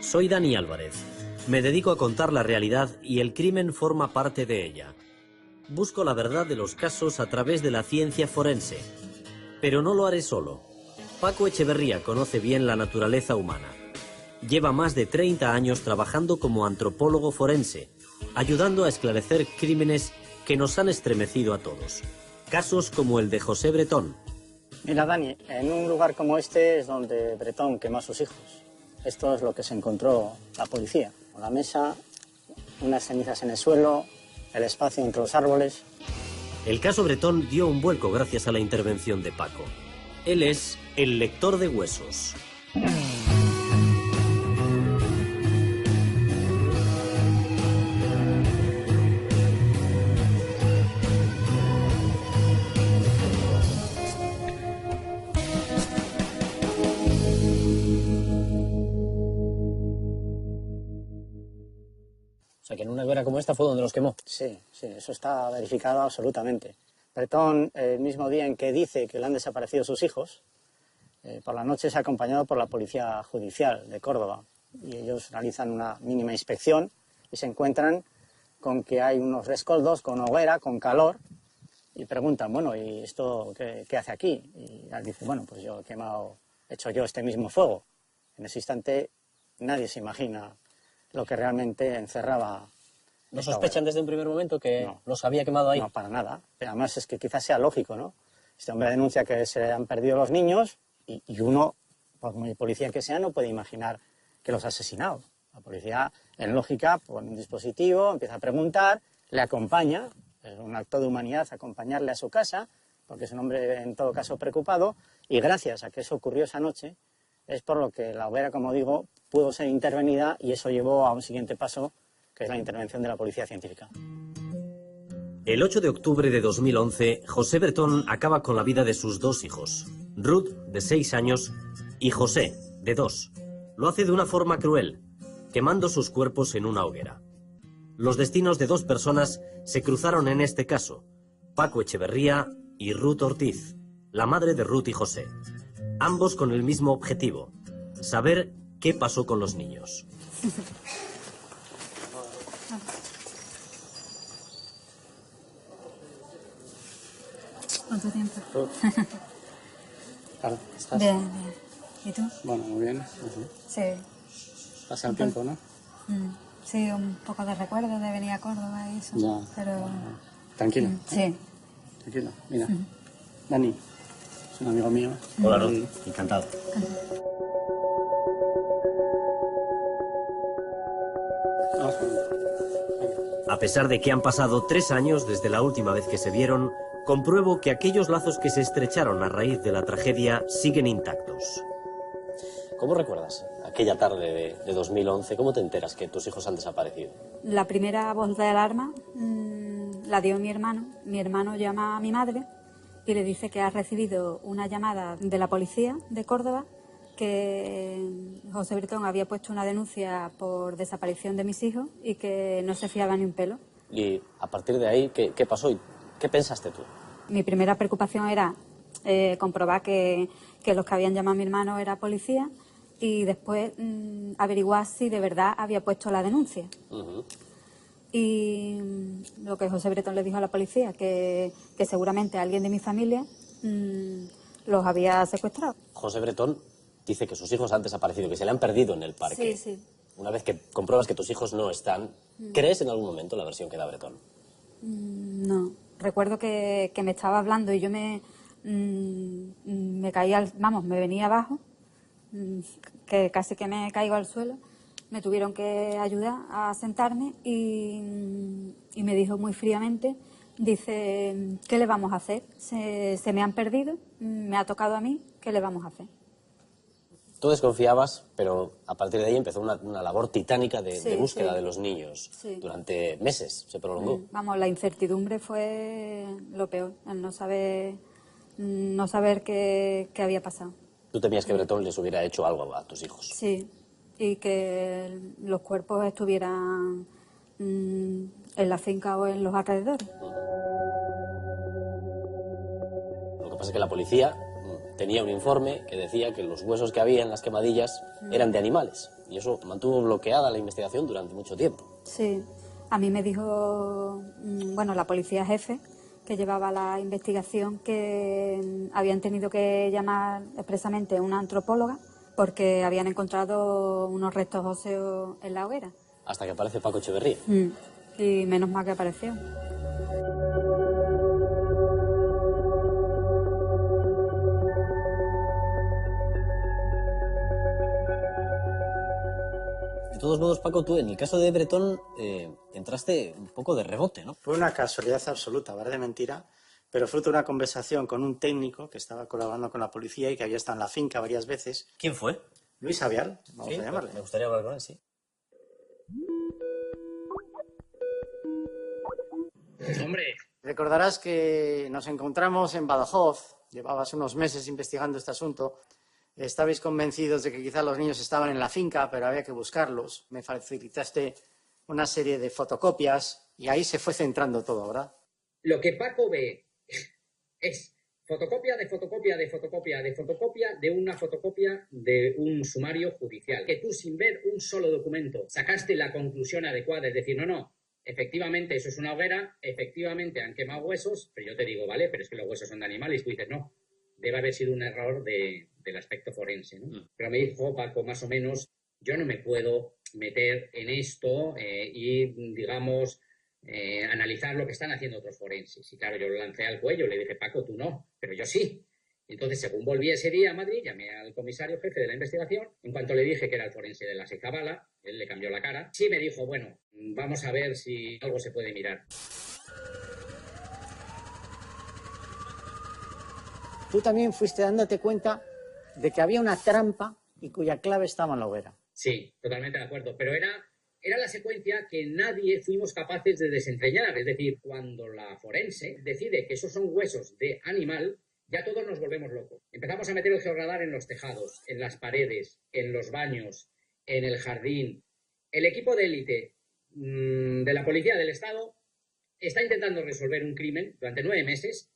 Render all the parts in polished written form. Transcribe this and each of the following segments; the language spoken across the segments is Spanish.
Soy Dani Álvarez. Me dedico a contar la realidad y el crimen forma parte de ella. Busco la verdad de los casos a través de la ciencia forense. Pero no lo haré solo. Paco Echeverría conoce bien la naturaleza humana. Lleva más de 30 años trabajando como antropólogo forense, ayudando a esclarecer crímenes que nos han estremecido a todos. Casos como el de José Bretón. Mira, Dani, en un lugar como este es donde Bretón quemó a sus hijos. Esto es lo que se encontró la policía. La mesa, unas cenizas en el suelo, el espacio entre los árboles. El caso Bretón dio un vuelco gracias a la intervención de Paco. Él es el lector de huesos. O sea, que en una hoguera como esta fue donde los quemó. Sí, eso está verificado absolutamente. Bretón, el mismo día en que dice que le han desaparecido sus hijos, por la noche es acompañado por la Policía Judicial de Córdoba. Y ellos realizan una mínima inspección y se encuentran con que hay unos rescoldos con hoguera, con calor, y preguntan, bueno, ¿y esto qué hace aquí? Y él dice, bueno, pues yo he hecho yo este mismo fuego. En ese instante nadie se imagina lo que realmente encerraba. ¿No sospechan desde un primer momento que los había quemado ahí? No, para nada. Pero además es que quizás sea lógico, ¿no? Este hombre denuncia que se han perdido los niños y uno, por muy policía que sea, no puede imaginar que los ha asesinado. La policía, en lógica, pone un dispositivo, empieza a preguntar, le acompaña, es un acto de humanidad acompañarle a su casa, porque es un hombre en todo caso preocupado, y gracias a que eso ocurrió esa noche, es por lo que la hoguera, como digo, pudo ser intervenida y eso llevó a un siguiente paso, que es la intervención de la policía científica. El 8 de octubre de 2011, José Bretón acaba con la vida de sus dos hijos, Ruth, de 6 años, y José, de 2. Lo hace de una forma cruel, quemando sus cuerpos en una hoguera. Los destinos de dos personas se cruzaron en este caso, Paco Echeverría y Ruth Ortiz, la madre de Ruth y José. Ambos con el mismo objetivo, saber qué pasó con los niños. ¿Cuánto tiempo? Claro, ¿estás? Bien, bien. ¿Y tú? Bueno, muy bien. Sí. Pasa el tiempo, ¿no? Sí, un poco de recuerdo de venir a Córdoba y eso. Ya. Pero... Tranquilo. Sí. Tranquilo. Mira, Dani, es un amigo mío. Hola, Ruth. Encantado. Vamos con él. A pesar de que han pasado 3 años desde la última vez que se vieron, compruebo que aquellos lazos que se estrecharon a raíz de la tragedia siguen intactos. ¿Cómo recuerdas aquella tarde de 2011? ¿Cómo te enteras que tus hijos han desaparecido? La primera voz de alarma la dio mi hermano. Mi hermano llama a mi madre y le dice que ha recibido una llamada de la policía de Córdoba que José Bretón había puesto una denuncia por desaparición de mis hijos y que no se fiaba ni un pelo. Y a partir de ahí, ¿qué pasó y qué pensaste tú? Mi primera preocupación era comprobar que los que habían llamado a mi hermano era policía y después averiguar si de verdad había puesto la denuncia. Y lo que José Bretón le dijo a la policía, que seguramente alguien de mi familia los había secuestrado. José Bretón dice que sus hijos han desaparecido, que se le han perdido en el parque. Sí. Una vez que compruebas que tus hijos no están, ¿crees en algún momento la versión que da Bretón? No. Recuerdo que me estaba hablando y yo me caía, me venía abajo, que casi que me caigo al suelo. Me tuvieron que ayudar a sentarme y me dijo muy fríamente, dice, ¿qué le vamos a hacer? Se me han perdido, me ha tocado a mí, ¿qué le vamos a hacer? Tú desconfiabas, pero a partir de ahí empezó una labor titánica de búsqueda de los niños. Sí. Durante meses se prolongó. La incertidumbre fue lo peor, el no saber qué había pasado. Tú temías que Bretón les hubiera hecho algo a tus hijos. Sí, y que los cuerpos estuvieran en la finca o en los alrededores. Lo que pasa es que la policía tenía un informe que decía que los huesos que había en las quemadillas eran de animales. Y eso mantuvo bloqueada la investigación durante mucho tiempo. Sí, a mí me dijo, bueno, la policía jefe que llevaba la investigación que habían tenido que llamar expresamente a una antropóloga porque habían encontrado unos restos óseos en la hoguera. Hasta que aparece Paco Echeverría. Y menos mal que apareció. De todos modos, Paco, tú en el caso de Bretón entraste un poco de rebote, ¿no? Fue una casualidad absoluta, parece mentira, pero fruto de una conversación con un técnico que estaba colaborando con la policía y que había estado en la finca varias veces. ¿Quién fue? Luis Avial, vamos Sí, a llamarle. me gustaría hablar con él, sí. Hombre, Recordarás que nos encontramos en Badajoz, llevabas unos meses investigando este asunto, estabais convencidos de que quizá los niños estaban en la finca, pero había que buscarlos, me facilitaste una serie de fotocopias y ahí se fue centrando todo, ¿verdad? lo que Paco ve es fotocopia de fotocopia de fotocopia de fotocopia de una fotocopia de un sumario judicial. Que tú, sin ver un solo documento, sacaste la conclusión adecuada, es decir, no, efectivamente eso es una hoguera, efectivamente han quemado huesos, pero yo te digo, vale, pero es que los huesos son de animales, y tú dices, no, debe haber sido un error del aspecto forense, ¿no? Pero me dijo Paco, más o menos, yo no me puedo meter en esto y, digamos, analizar lo que están haciendo otros forenses. Y claro, yo lo lancé al cuello, le dije, Paco, tú no, pero yo sí. Y entonces, según volví ese día a Madrid, llamé al comisario jefe de la investigación. En cuanto le dije que era el forense de la Seixabala, él le cambió la cara. Sí me dijo, bueno, vamos a ver si algo se puede mirar. Tú también fuiste dándote cuenta de que había una trampa y cuya clave estaba en la hoguera. Sí, totalmente de acuerdo, pero era la secuencia que nadie fuimos capaces de desentrañar. Es decir, cuando la forense decide que esos son huesos de animal, ya todos nos volvemos locos. Empezamos a meter el georradar en los tejados, en las paredes, en los baños, en el jardín. El equipo de élite de la Policía del Estado está intentando resolver un crimen durante 9 meses.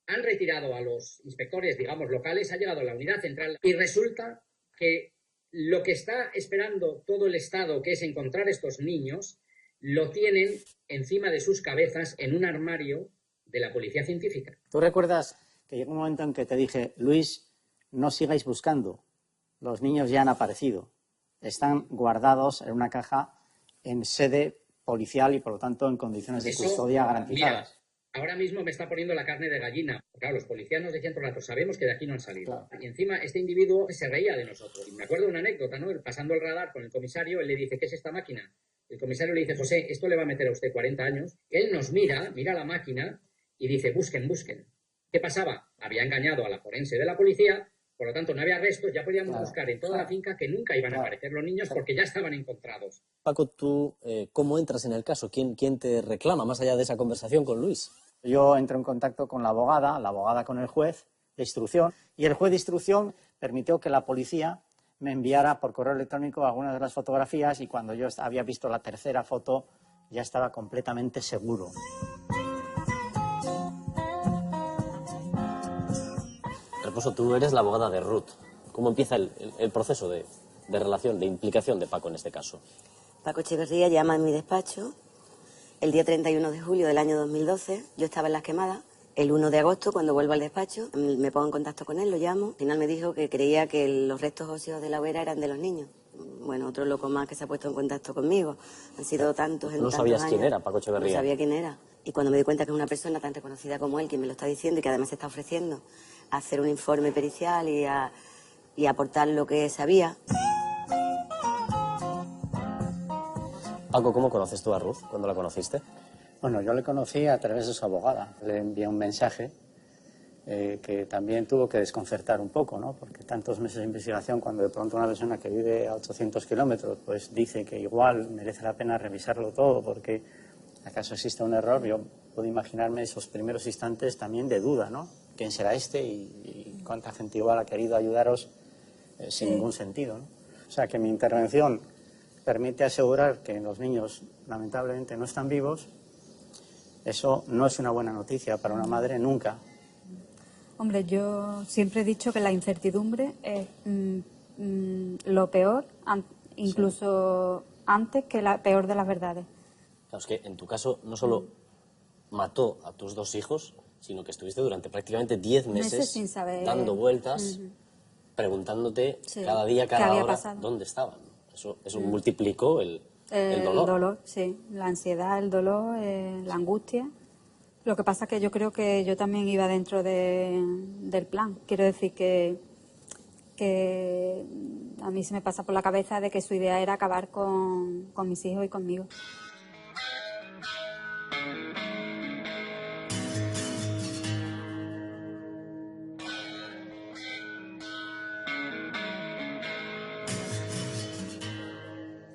Han retirado a los inspectores, digamos, locales, ha llegado a la unidad central y resulta que lo que está esperando todo el Estado, que es encontrar estos niños, lo tienen encima de sus cabezas en un armario de la Policía Científica. ¿Tú recuerdas que llegó un momento en que te dije, Luis, no sigáis buscando, los niños ya han aparecido, están guardados en una caja en sede policial y por lo tanto en condiciones de custodia garantizadas? Mira, ahora mismo me está poniendo la carne de gallina. Claro, los policías nos decían todo el rato, sabemos que de aquí no han salido. Claro. Y encima este individuo se reía de nosotros. Y me acuerdo de una anécdota, ¿no? Pasando el radar con el comisario, él le dice, ¿qué es esta máquina? El comisario le dice, José, esto le va a meter a usted 40 años. Él nos mira la máquina y dice, busquen. ¿Qué pasaba? Había engañado a la forense de la policía, por lo tanto no había arrestos, ya podíamos buscar en toda la finca que nunca iban a aparecer los niños porque ya estaban encontrados. Paco, ¿tú cómo entras en el caso? ¿Quién te reclama más allá de esa conversación con Luis? Yo entro en contacto con la abogada con el juez de instrucción, y el juez de instrucción permitió que la policía me enviara por correo electrónico algunas de las fotografías, y cuando yo había visto la tercera foto ya estaba completamente seguro. Reposo, tú eres la abogada de Ruth. ¿Cómo empieza el proceso de relación, de implicación de Paco en este caso? Paco Echeverría llama en mi despacho el día 31 de julio del año 2012. Yo estaba en Las Quemadas. El 1 de agosto, cuando vuelvo al despacho, me pongo en contacto con él, lo llamo. Al final me dijo que creía que los restos óseos de la hoguera eran de los niños. Bueno, otro loco más que se ha puesto en contacto conmigo. Han sido tantos en tantos años. ¿No sabías quién era Paco Echeverría? No sabía quién era. Y cuando me di cuenta que es una persona tan reconocida como él, quien me lo está diciendo y que además se está ofreciendo a hacer un informe pericial y a aportar lo que sabía. Paco, ¿cómo conoces tú a Ruth? ¿Cuándo la conociste? Bueno, yo le conocí a través de su abogada. Le envié un mensaje que también tuvo que desconcertar un poco, ¿no? Porque tantos meses de investigación, cuando de pronto una persona que vive a 800 kilómetros pues dice que igual merece la pena revisarlo todo porque acaso existe un error, yo puedo imaginarme esos primeros instantes también de duda, ¿no? ¿Quién será este y cuánta gente igual ha querido ayudaros sin ningún sentido, ¿no? O sea, que mi intervención permite asegurar que los niños lamentablemente no están vivos. Eso no es una buena noticia para una madre nunca. Hombre, yo siempre he dicho que la incertidumbre es lo peor, incluso antes que la peor de las verdades. Claro, es que en tu caso no solo mató a tus 2 hijos, sino que estuviste durante prácticamente 10 meses sin saber, dando vueltas, preguntándote cada día, ¿qué cada había hora, pasado? dónde estaban. Eso multiplicó el dolor. El dolor, sí. La ansiedad, el dolor, la angustia. Lo que pasa es que yo creo que yo también iba dentro del plan. Quiero decir que a mí se me pasa por la cabeza de que su idea era acabar con mis hijos y conmigo.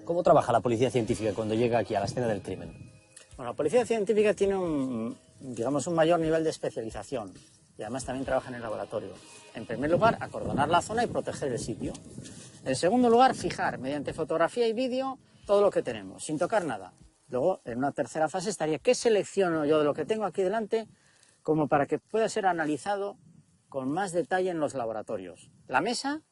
¿Cómo trabaja la policía científica cuando llega aquí a la escena del crimen? Bueno, la policía científica tiene un mayor nivel de especialización y además también trabaja en el laboratorio. En primer lugar, acordonar la zona y proteger el sitio. En segundo lugar, fijar mediante fotografía y vídeo todo lo que tenemos, sin tocar nada. Luego, en una tercera fase estaría qué selecciono yo de lo que tengo aquí delante como para que pueda ser analizado con más detalle en los laboratorios. La mesa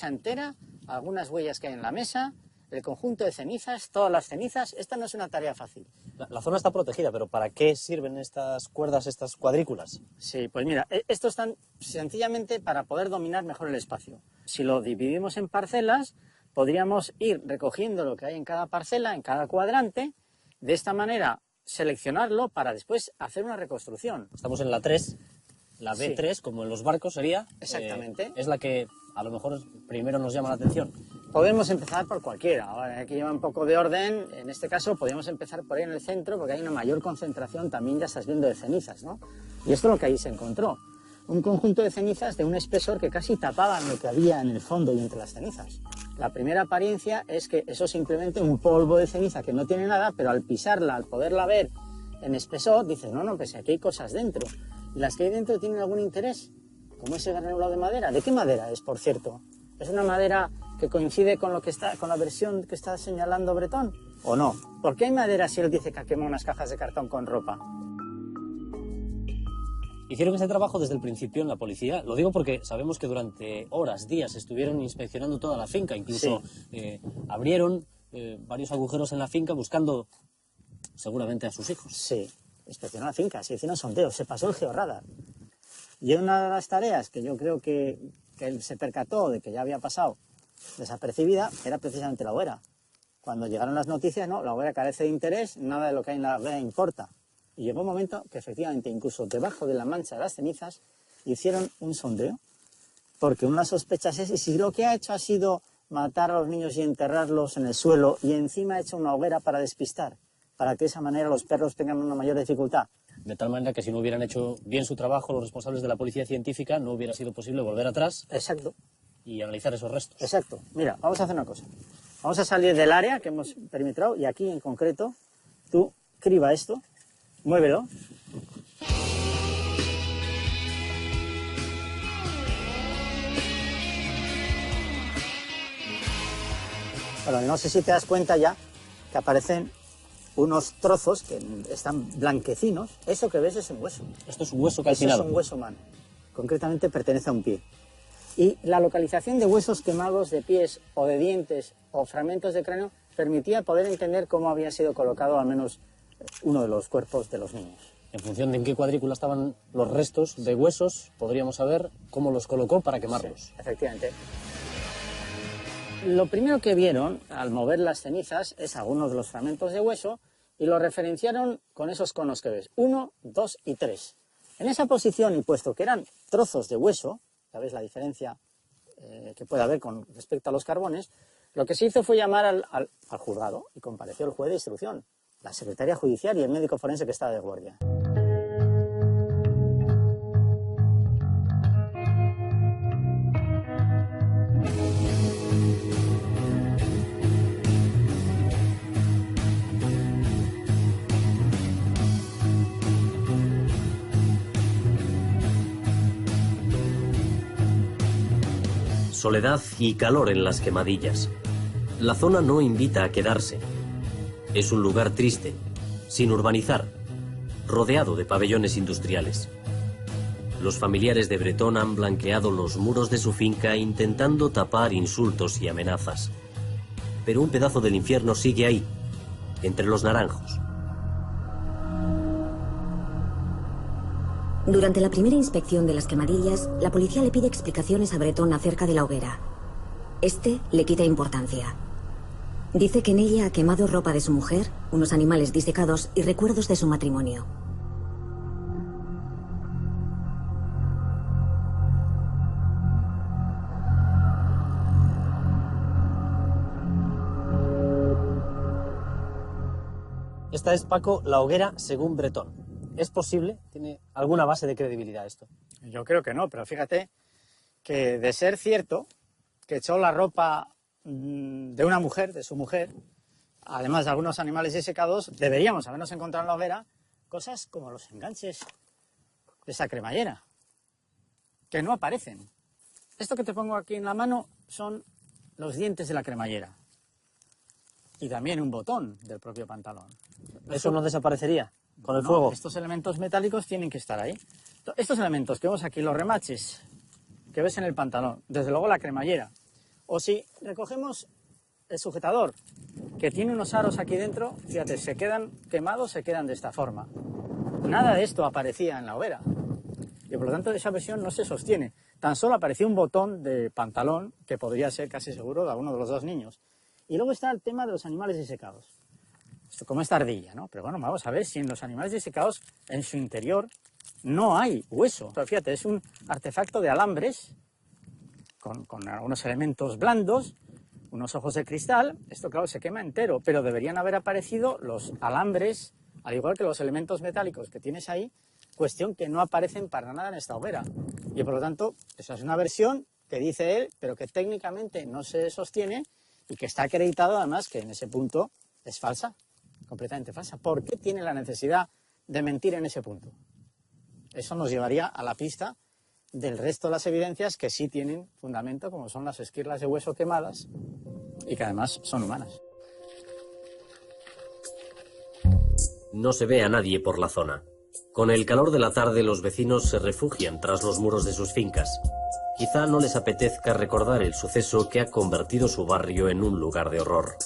entera, algunas huellas que hay en la mesa, el conjunto de cenizas, todas las cenizas. Esta no es una tarea fácil. La zona está protegida, pero ¿para qué sirven estas cuerdas, estas cuadrículas? Sí, pues mira, estos están sencillamente para poder dominar mejor el espacio. Si lo dividimos en parcelas, podríamos ir recogiendo lo que hay en cada parcela, en cada cuadrante, de esta manera seleccionarlo para después hacer una reconstrucción. Estamos en la 3, la B3, sí, como en los barcos sería. Exactamente. Es la que a lo mejor primero nos llama la atención. Podemos empezar por cualquiera. Ahora, aquí lleva un poco de orden. En este caso podríamos empezar por ahí en el centro porque hay una mayor concentración, también ya estás viendo, de cenizas, ¿no? Y esto es lo que ahí se encontró. Un conjunto de cenizas de un espesor que casi tapaban lo que había en el fondo y entre las cenizas. La primera apariencia es que eso es simplemente un polvo de ceniza que no tiene nada, pero al pisarla, al poderla ver en espesor, dices, no, pues aquí hay cosas dentro. ¿Y las que hay dentro tienen algún interés? Como ese granulado de madera. ¿De qué madera es, por cierto? ¿Es una madera que coincide con la versión que está señalando Bretón? ¿O no? ¿Por qué hay madera si él dice que quemó unas cajas de cartón con ropa? Hicieron ese trabajo desde el principio en la policía. Lo digo porque sabemos que durante horas, días, estuvieron inspeccionando toda la finca. Incluso sí, abrieron varios agujeros en la finca buscando seguramente a sus hijos. Sí, inspeccionó la finca, se hicieron sondeos, se pasó el georradar. Y una de las tareas que yo creo que él se percató de que ya había pasado desapercibida era precisamente la hoguera. Cuando llegaron las noticias, no, la hoguera carece de interés, nada de lo que hay en la hoguera importa. Y llegó un momento que efectivamente, incluso debajo de la mancha de las cenizas, hicieron un sondeo, porque una sospecha es, y si lo que ha hecho ha sido matar a los niños y enterrarlos en el suelo, y encima ha hecho una hoguera para despistar, para que de esa manera los perros tengan una mayor dificultad. De tal manera que si no hubieran hecho bien su trabajo los responsables de la policía científica, no hubiera sido posible volver atrás. Exacto. Y analizar esos restos. Exacto. Mira, vamos a hacer una cosa. Vamos a salir del área que hemos perimetrado y aquí en concreto, tú criba esto, muévelo. Bueno, no sé si te das cuenta ya que aparecen unos trozos que están blanquecinos. Eso que ves es un hueso. Esto es un hueso calcinado. Eso es un hueso humano. Concretamente pertenece a un pie. Y la localización de huesos quemados de pies o de dientes o fragmentos de cráneo permitía poder entender cómo había sido colocado al menos uno de los cuerpos de los niños. En función de en qué cuadrícula estaban los restos de huesos, podríamos saber cómo los colocó para quemarlos. Sí, efectivamente. Lo primero que vieron al mover las cenizas es algunos de los fragmentos de hueso y lo referenciaron con esos conos que ves, 1, 2 y 3. En esa posición, y puesto que eran trozos de hueso, ¿sabéis la diferencia que puede haber con respecto a los carbones? Lo que se hizo fue llamar al juzgado y compareció el juez de instrucción, la secretaria judicial y el médico forense que estaba de guardia. Soledad y calor en las quemadillas. La zona no invita a quedarse. Es un lugar triste, sin urbanizar, rodeado de pabellones industriales. Los familiares de Bretón han blanqueado los muros de su finca intentando tapar insultos y amenazas. Pero un pedazo del infierno sigue ahí, entre los naranjos. Durante la primera inspección de las quemadillas, la policía le pide explicaciones a Bretón acerca de la hoguera. Este le quita importancia. Dice que en ella ha quemado ropa de su mujer, unos animales disecados y recuerdos de su matrimonio. Esta es, Paco, la hoguera según Bretón. ¿Es posible? ¿Tiene alguna base de credibilidad esto? Yo creo que no, pero fíjate que de ser cierto que echó la ropa de una mujer, de su mujer, además de algunos animales disecados, deberíamos habernos encontrado en la hoguera cosas como los enganches de esa cremallera, que no aparecen. Esto que te pongo aquí en la mano son los dientes de la cremallera y también un botón del propio pantalón. ¿Eso no desaparecería con el No, fuego? estos elementos metálicos tienen que estar ahí. Estos elementos que vemos aquí, los remaches que ves en el pantalón, desde luego la cremallera. O si recogemos el sujetador, que tiene unos aros aquí dentro, fíjate, se quedan quemados, se quedan de esta forma. Nada de esto aparecía en la hoguera. Y por lo tanto esa versión no se sostiene. Tan solo aparecía un botón de pantalón, que podría ser casi seguro de alguno de los dos niños. Y luego está el tema de los animales disecados. Esto como esta ardilla, ¿no? Pero bueno, vamos a ver si en los animales disecados, en su interior, no hay hueso. Pero fíjate, es un artefacto de alambres con algunos elementos blandos, unos ojos de cristal. Esto, claro, se quema entero, pero deberían haber aparecido los alambres, al igual que los elementos metálicos que tienes ahí, cuestión que no aparecen para nada en esta hoguera. Y por lo tanto, esa es una versión que dice él, pero que técnicamente no se sostiene y que está acreditado además que en ese punto es falsa, completamente falsa. ¿Por qué tiene la necesidad de mentir en ese punto? Eso nos llevaría a la pista del resto de las evidencias que sí tienen fundamento, como son las esquirlas de hueso quemadas y que además son humanas. No se ve a nadie por la zona. Con el calor de la tarde, los vecinos se refugian tras los muros de sus fincas. Quizá no les apetezca recordar el suceso que ha convertido su barrio en un lugar de horror.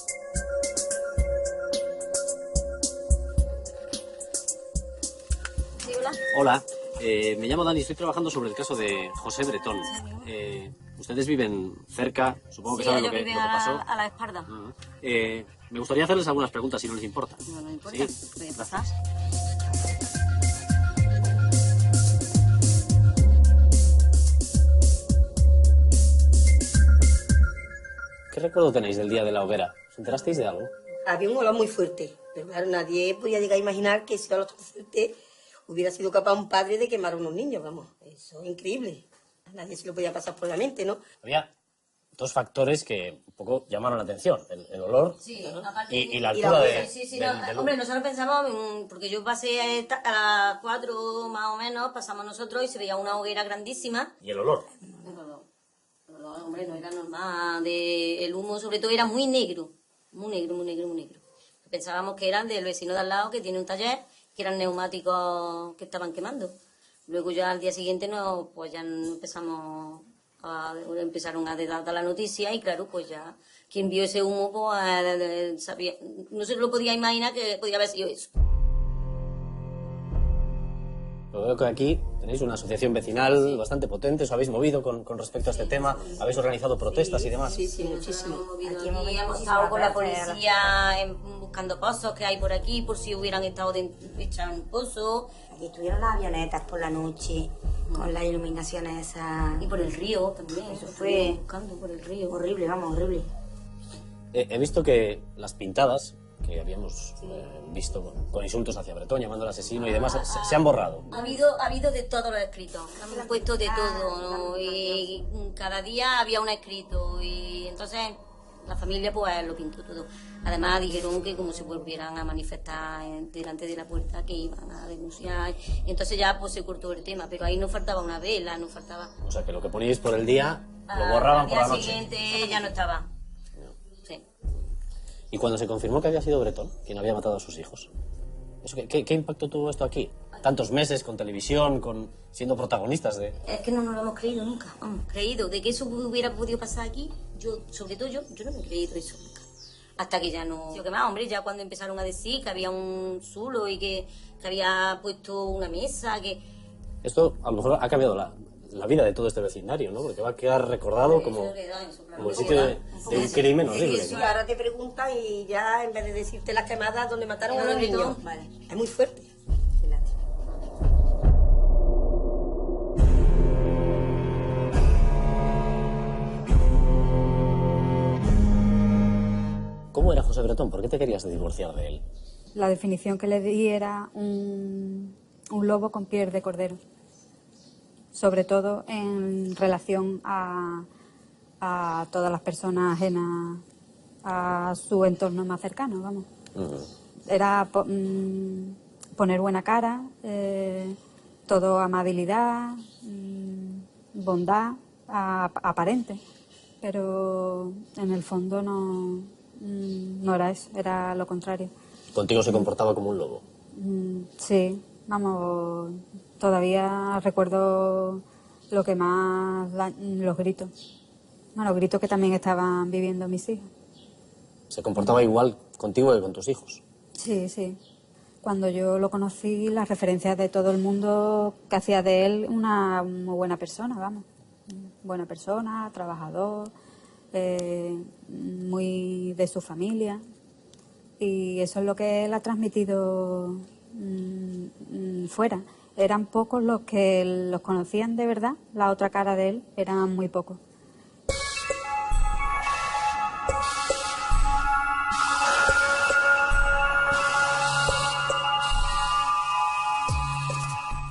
Sí, hola. Hola, me llamo Dani, estoy trabajando sobre el caso de José Bretón. Ustedes viven cerca, supongo que Sí, saben lo ellos que viven pasó. a la espalda. Ujú. Me gustaría hacerles algunas preguntas, si no les importa. No me importa. Sí, Puede pasar. ¿Qué recuerdo tenéis del día de la hoguera? ¿Os enterasteis de algo? Había un olor muy fuerte, pero claro, nadie podía llegar a imaginar que ese olor tan fuerte hubiera sido capaz un padre de quemar a unos niños, vamos, eso es increíble. Nadie se lo podía pasar por la mente, ¿no? Había dos factores que un poco llamaron la atención, el olor Sí, aparte y la y altura la de, hoguera. Sí, del- no, del hombre, humo. nosotros pensamos, porque yo pasé a las 4 más o menos, pasamos nosotros y se veía una hoguera grandísima. Y el olor. Pero, hombre, no era normal. El humo, sobre todo, era muy negro. Muy negro, muy negro, muy negro. Pensábamos que eran del vecino de al lado, que tiene un taller, que eran neumáticos que estaban quemando. Luego ya al día siguiente pues ya empezaron a dar la noticia y claro, pues ya quien vio ese humo pues sabía, no se lo podía imaginar que podía haber sido eso. Lo veo que aquí tenéis una asociación vecinal bastante potente, os habéis movido con respecto a este tema, habéis organizado protestas y demás. Sí, sí, muchísimo. Aquí hemos estado con la policía buscando pozos que hay por aquí, por si hubieran estado echados en un pozo. Aquí estuvieron las avionetas por la noche, con las iluminaciones esas. Y por el río también, Eso fue fue buscando por el río. horrible, vamos, horrible. He visto que las pintadas que habíamos visto con insultos hacia Bretón, llamando al asesino y demás, se han borrado. Ha habido de todos los escritos, han puesto de todo, ¿no? Y cada día había un escrito y entonces la familia pues lo pintó todo. Además dijeron que como se volvieran a manifestar delante de la puerta que iban a denunciar, entonces ya pues se cortó el tema, pero ahí no faltaba una vela, no faltaba... O sea, que lo que poníais por el día lo borraban por la Al noche. día siguiente ya no estaba. Sí. Y cuando se confirmó que había sido Bretón quien había matado a sus hijos, ¿Qué impacto tuvo esto aquí? Tantos meses con televisión, siendo protagonistas de... Es que no nos lo hemos creído nunca, vamos, creído. De que eso hubiera podido pasar aquí, sobre todo yo no me he creído eso nunca. Hasta que ya no... Lo que más, hombre, ya cuando empezaron a decir que había un zulo y que había puesto una mesa, que... Esto a lo mejor ha cambiado la vida de todo este vecindario, ¿no? Porque va a quedar recordado como el sitio de un crimen horrible. Sí, ahora te preguntan y ya en vez de decirte las quemadas donde mataron a los niños. Vale. Es muy fuerte. Qué lástima. ¿Cómo era José Bretón? ¿Por qué te querías divorciar de él? La definición que le di era un lobo con piel de cordero. Sobre todo en relación a todas las personas ajenas a su entorno más cercano, vamos. Era poner buena cara, todo amabilidad, bondad aparente, pero en el fondo no era eso, era lo contrario. ¿Contigo se comportaba como un lobo? Sí, vamos, todavía recuerdo lo que más, los gritos. Bueno, los gritos que también estaban viviendo mis hijos. ¿Se comportaba igual contigo que con tus hijos? Sí, sí. Cuando yo lo conocí, las referencias de todo el mundo que hacía de él una muy buena persona, vamos. Buena persona, trabajador, muy de su familia. Y eso es lo que él ha transmitido fuera. Eran pocos los que los conocían de verdad, la otra cara de él, eran muy pocos.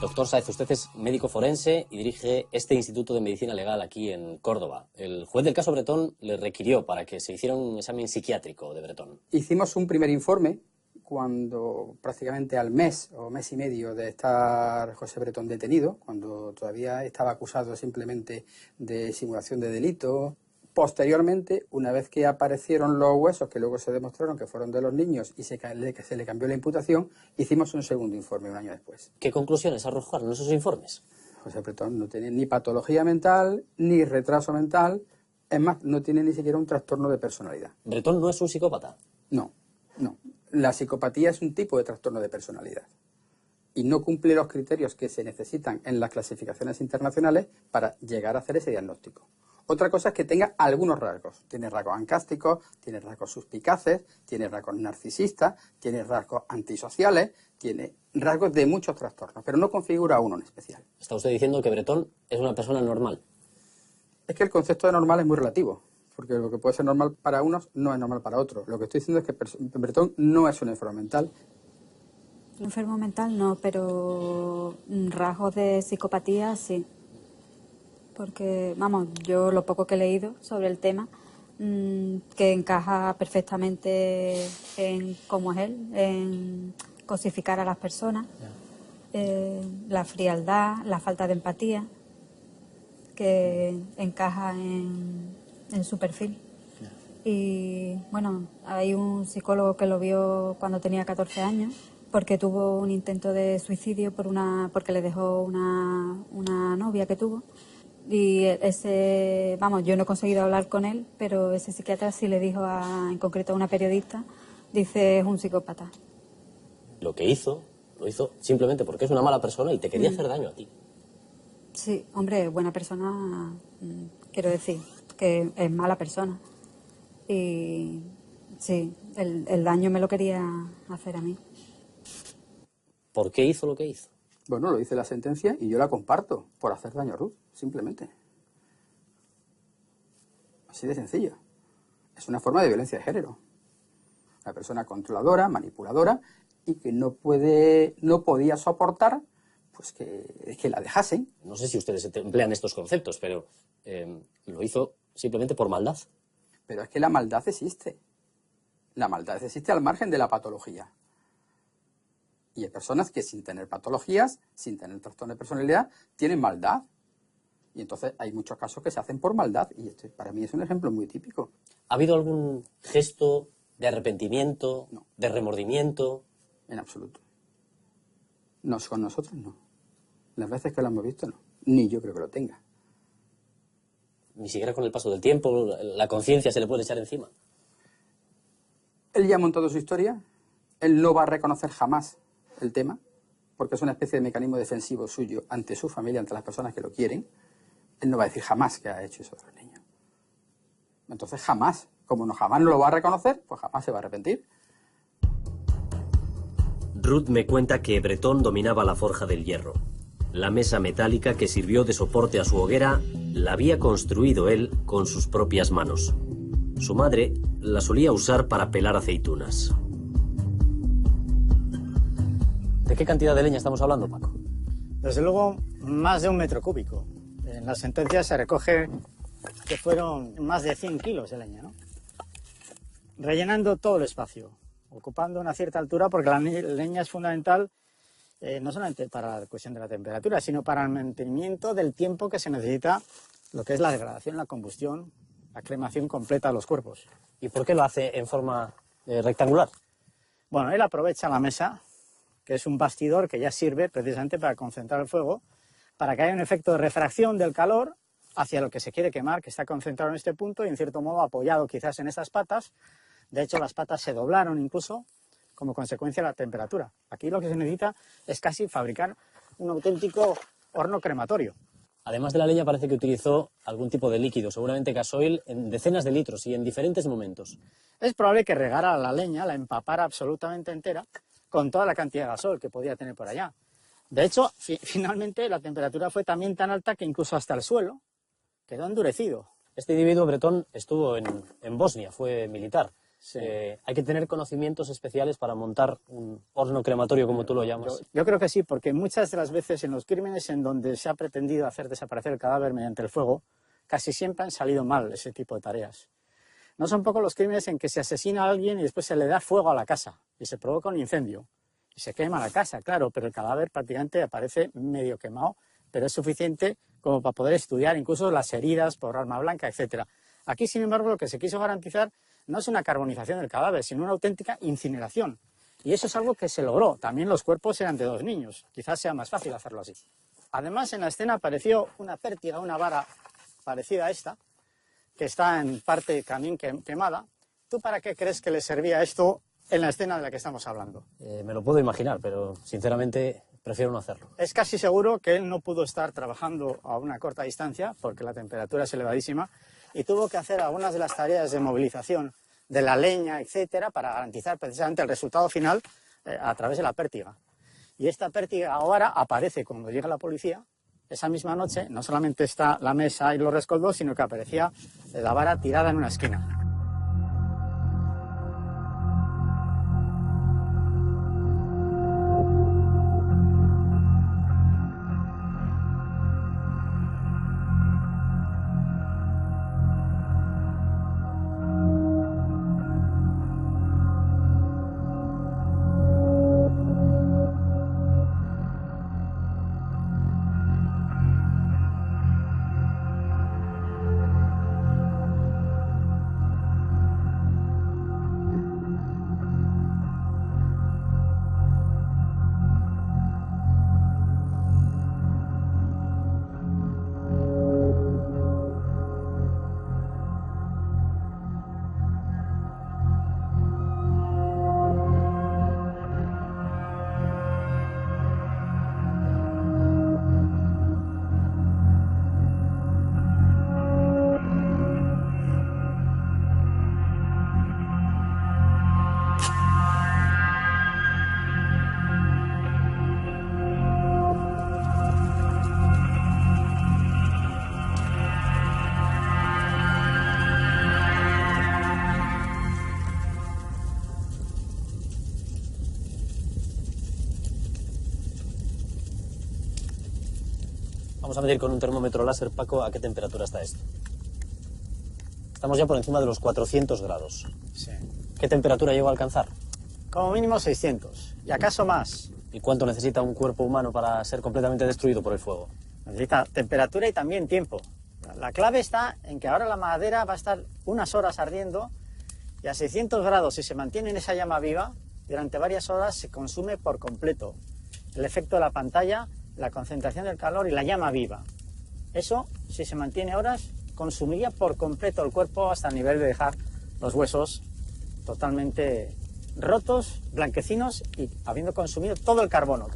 Doctor Sáez, usted es médico forense y dirige este Instituto de Medicina Legal aquí en Córdoba. El juez del caso Bretón le requirió para que se hiciera un examen psiquiátrico de Bretón. Hicimos un primer informe cuando prácticamente al mes o mes y medio de estar José Bretón detenido, cuando todavía estaba acusado simplemente de simulación de delito. Posteriormente, una vez que aparecieron los huesos que luego se demostraron que fueron de los niños y se le cambió la imputación, hicimos un segundo informe un año después. ¿Qué conclusiones arrojaron esos informes? José Bretón no tiene ni patología mental, ni retraso mental, es más, no tiene ni siquiera un trastorno de personalidad. ¿Bretón no es un psicópata? No. La psicopatía es un tipo de trastorno de personalidad y no cumple los criterios que se necesitan en las clasificaciones internacionales para llegar a hacer ese diagnóstico. Otra cosa es que tenga algunos rasgos. Tiene rasgos ancásticos, tiene rasgos suspicaces, tiene rasgos narcisistas, tiene rasgos antisociales, tiene rasgos de muchos trastornos, pero no configura uno en especial. ¿Está usted diciendo que Bretón es una persona normal? Es que el concepto de normal es muy relativo, porque lo que puede ser normal para unos no es normal para otros. Lo que estoy diciendo es que Bretón no es un enfermo mental. Un enfermo mental no, pero rasgos de psicopatía sí. Porque, vamos, yo lo poco que he leído sobre el tema, que encaja perfectamente en cómo es él, en cosificar a las personas, la frialdad, la falta de empatía, que encaja en su perfil. Y, bueno, hay un psicólogo que lo vio cuando tenía 14 años, porque tuvo un intento de suicidio porque le dejó una novia que tuvo. Y yo no he conseguido hablar con él, pero ese psiquiatra sí le dijo en concreto a una periodista, dice, es un psicópata. Lo hizo simplemente porque es una mala persona y te quería hacer daño a ti. Sí, hombre, buena persona, quiero decir, que es mala persona. Y sí, el daño me lo quería hacer a mí. ¿Por qué hizo lo que hizo? Bueno, lo dice la sentencia y yo la comparto por hacer daño a Ruth, simplemente. Así de sencillo. Es una forma de violencia de género. Una persona controladora, manipuladora y que no podía soportar pues que la dejasen. No sé si ustedes emplean estos conceptos, pero lo hizo simplemente por maldad. Pero es que la maldad existe. La maldad existe al margen de la patología. Y hay personas que sin tener patologías, sin tener trastorno de personalidad, tienen maldad. Y entonces hay muchos casos que se hacen por maldad. Y este para mí es un ejemplo muy típico. ¿Ha habido algún gesto de arrepentimiento, no, de remordimiento? En absoluto. No, con nosotros no. Las veces que lo hemos visto, no. Ni yo creo que lo tenga. Ni siquiera con el paso del tiempo, la conciencia se le puede echar encima. Él ya ha montado su historia. Él no va a reconocer jamás el tema, porque es una especie de mecanismo defensivo suyo ante su familia, ante las personas que lo quieren. Él no va a decir jamás que ha hecho eso de los niños. Entonces jamás, como no jamás no lo va a reconocer, pues jamás se va a arrepentir. Ruth me cuenta que Bretón dominaba la forja del hierro. La mesa metálica que sirvió de soporte a su hoguera la había construido él con sus propias manos. Su madre la solía usar para pelar aceitunas. ¿De qué cantidad de leña estamos hablando, Paco? Desde luego, más de 1 metro cúbico. En la sentencia se recoge que fueron más de 100 kilos de leña, ¿no? Rellenando todo el espacio, ocupando una cierta altura, porque la leña es fundamental no solamente para la cuestión de la temperatura, sino para el mantenimiento del tiempo que se necesita, lo que es la degradación, la combustión, la cremación completa de los cuerpos. ¿Y por qué lo hace en forma rectangular? Bueno, él aprovecha la mesa, que es un bastidor que ya sirve precisamente para concentrar el fuego, para que haya un efecto de refracción del calor hacia lo que se quiere quemar, que está concentrado en este punto y en cierto modo apoyado quizás en estas patas. De hecho, las patas se doblaron incluso como consecuencia de la temperatura. Aquí lo que se necesita es casi fabricar un auténtico horno crematorio. Además de la leña parece que utilizó algún tipo de líquido, seguramente gasoil, en decenas de litros y en diferentes momentos. Es probable que regara la leña, la empapara absolutamente entera, con toda la cantidad de gasoil que podía tener por allá. De hecho, finalmente la temperatura fue también tan alta que incluso hasta el suelo quedó endurecido. Este individuo, Bretón, estuvo en Bosnia, fue militar. Sí. Hay que tener conocimientos especiales para montar un horno crematorio, como tú lo llamas. Yo creo que sí, porque muchas de las veces en los crímenes en donde se ha pretendido hacer desaparecer el cadáver mediante el fuego, casi siempre han salido mal ese tipo de tareas. No son pocos los crímenes en que se asesina a alguien y después se le da fuego a la casa y se provoca un incendio y se quema la casa, claro, pero el cadáver prácticamente aparece medio quemado, pero es suficiente como para poder estudiar incluso las heridas por arma blanca, etc. Aquí, sin embargo, lo que se quiso garantizar no es una carbonización del cadáver, sino una auténtica incineración. Y eso es algo que se logró. También los cuerpos eran de 2 niños. Quizás sea más fácil hacerlo así. Además, en la escena apareció una pértiga, una vara parecida a esta, que está en parte también quemada. ¿Tú para qué crees que le servía esto en la escena de la que estamos hablando? Me lo puedo imaginar, pero sinceramente prefiero no hacerlo. Es casi seguro que él no pudo estar trabajando a una corta distancia, porque la temperatura es elevadísima, y tuvo que hacer algunas de las tareas de movilización de la leña, etcétera, para garantizar precisamente el resultado final a través de la pértiga. Y esta pértiga ahora aparece cuando llega la policía. Esa misma noche no solamente está la mesa y los rescoldos, sino que aparecía la vara tirada en una esquina. Vamos a medir con un termómetro láser, Paco, a qué temperatura está esto. Estamos ya por encima de los 400 grados. Sí. ¿Qué temperatura llegó a alcanzar? Como mínimo 600, y acaso más. ¿Y cuánto necesita un cuerpo humano para ser completamente destruido por el fuego? Necesita temperatura y también tiempo. La clave está en que ahora la madera va a estar unas horas ardiendo y a 600 grados, si se mantiene en esa llama viva, durante varias horas se consume por completo. el efecto de la pantalla, la concentración del calor y la llama viva. Eso, si se mantiene horas, consumiría por completo el cuerpo hasta el nivel de dejar los huesos totalmente rotos, blanquecinos y habiendo consumido todo el carbono.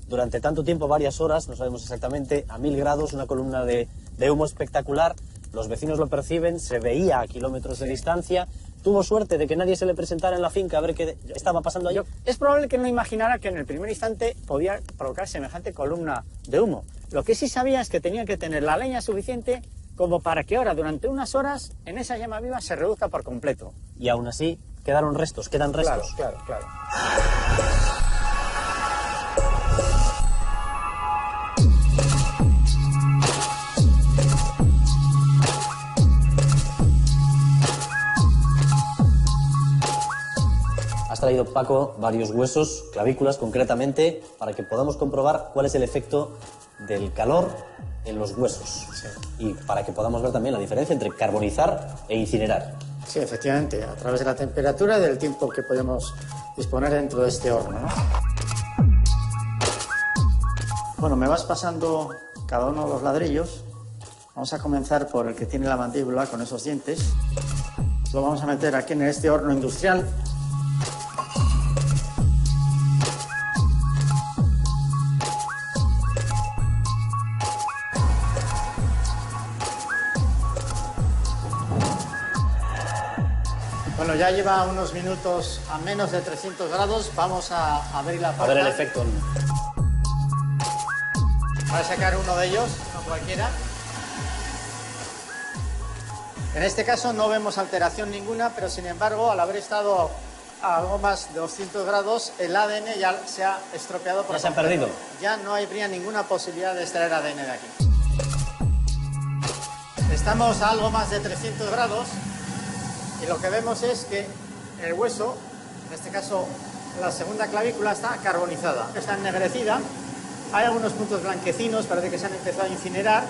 Durante tanto tiempo, varias horas, no sabemos exactamente, a 1000 grados, una columna de humo espectacular. Los vecinos lo perciben, se veía a kilómetros de distancia. ¿Tuvo suerte de que nadie se le presentara en la finca a ver qué estaba pasando allí? Es probable que no imaginara que en el primer instante podía provocar semejante columna de humo. Lo que sí sabía es que tenía que tener la leña suficiente como para que ahora, durante unas horas, en esa llama viva se reduzca por completo. Y aún así, quedan restos. Claro. Has traído, Paco, varios huesos, clavículas concretamente, para que podamos comprobar cuál es el efecto del calor en los huesos. Sí. Y para que podamos ver también la diferencia entre carbonizar e incinerar. Sí, efectivamente, a través de la temperatura y del tiempo que podemos disponer dentro de este horno, ¿no? Bueno, me vas pasando cada uno de los ladrillos. Vamos a comenzar por el que tiene la mandíbula con esos dientes. Lo vamos a meter aquí en este horno industrial. Bueno, ya lleva unos minutos a menos de 300 grados. Vamos a abrir la puerta. A ver el efecto. Voy a sacar uno de ellos, no cualquiera. En este caso no vemos alteración ninguna, pero sin embargo, al haber estado a algo más de 200 grados, el ADN ya se ha estropeado por completo. ¿Ya se ha perdido? Ya no habría ninguna posibilidad de extraer ADN de aquí. Estamos a algo más de 300 grados. Y lo que vemos es que el hueso, en este caso la segunda clavícula, está carbonizada, está ennegrecida. Hay algunos puntos blanquecinos, parece que se han empezado a incinerar,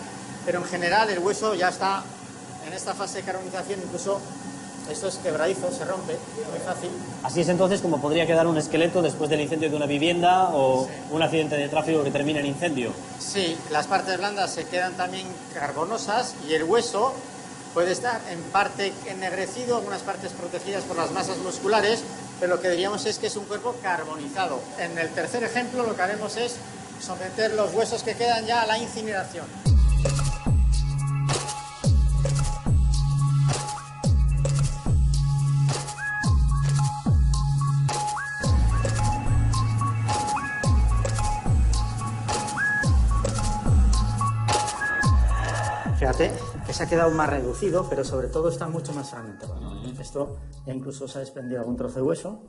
pero en general el hueso ya está en esta fase de carbonización, incluso esto es quebradizo, se rompe, muy fácil. Así es entonces como podría quedar un esqueleto después del incendio de una vivienda o un accidente de tráfico que termina en incendio. Sí, las partes blandas se quedan también carbonosas y el hueso puede estar en parte ennegrecido, algunas partes protegidas por las masas musculares, pero lo que diríamos es que es un cuerpo carbonizado. En el tercer ejemplo lo que haremos es someter los huesos que quedan ya a la incineración. Fíjate que se ha quedado más reducido, pero sobre todo está mucho más fragmentado. Esto ya incluso se ha desprendido algún trozo de hueso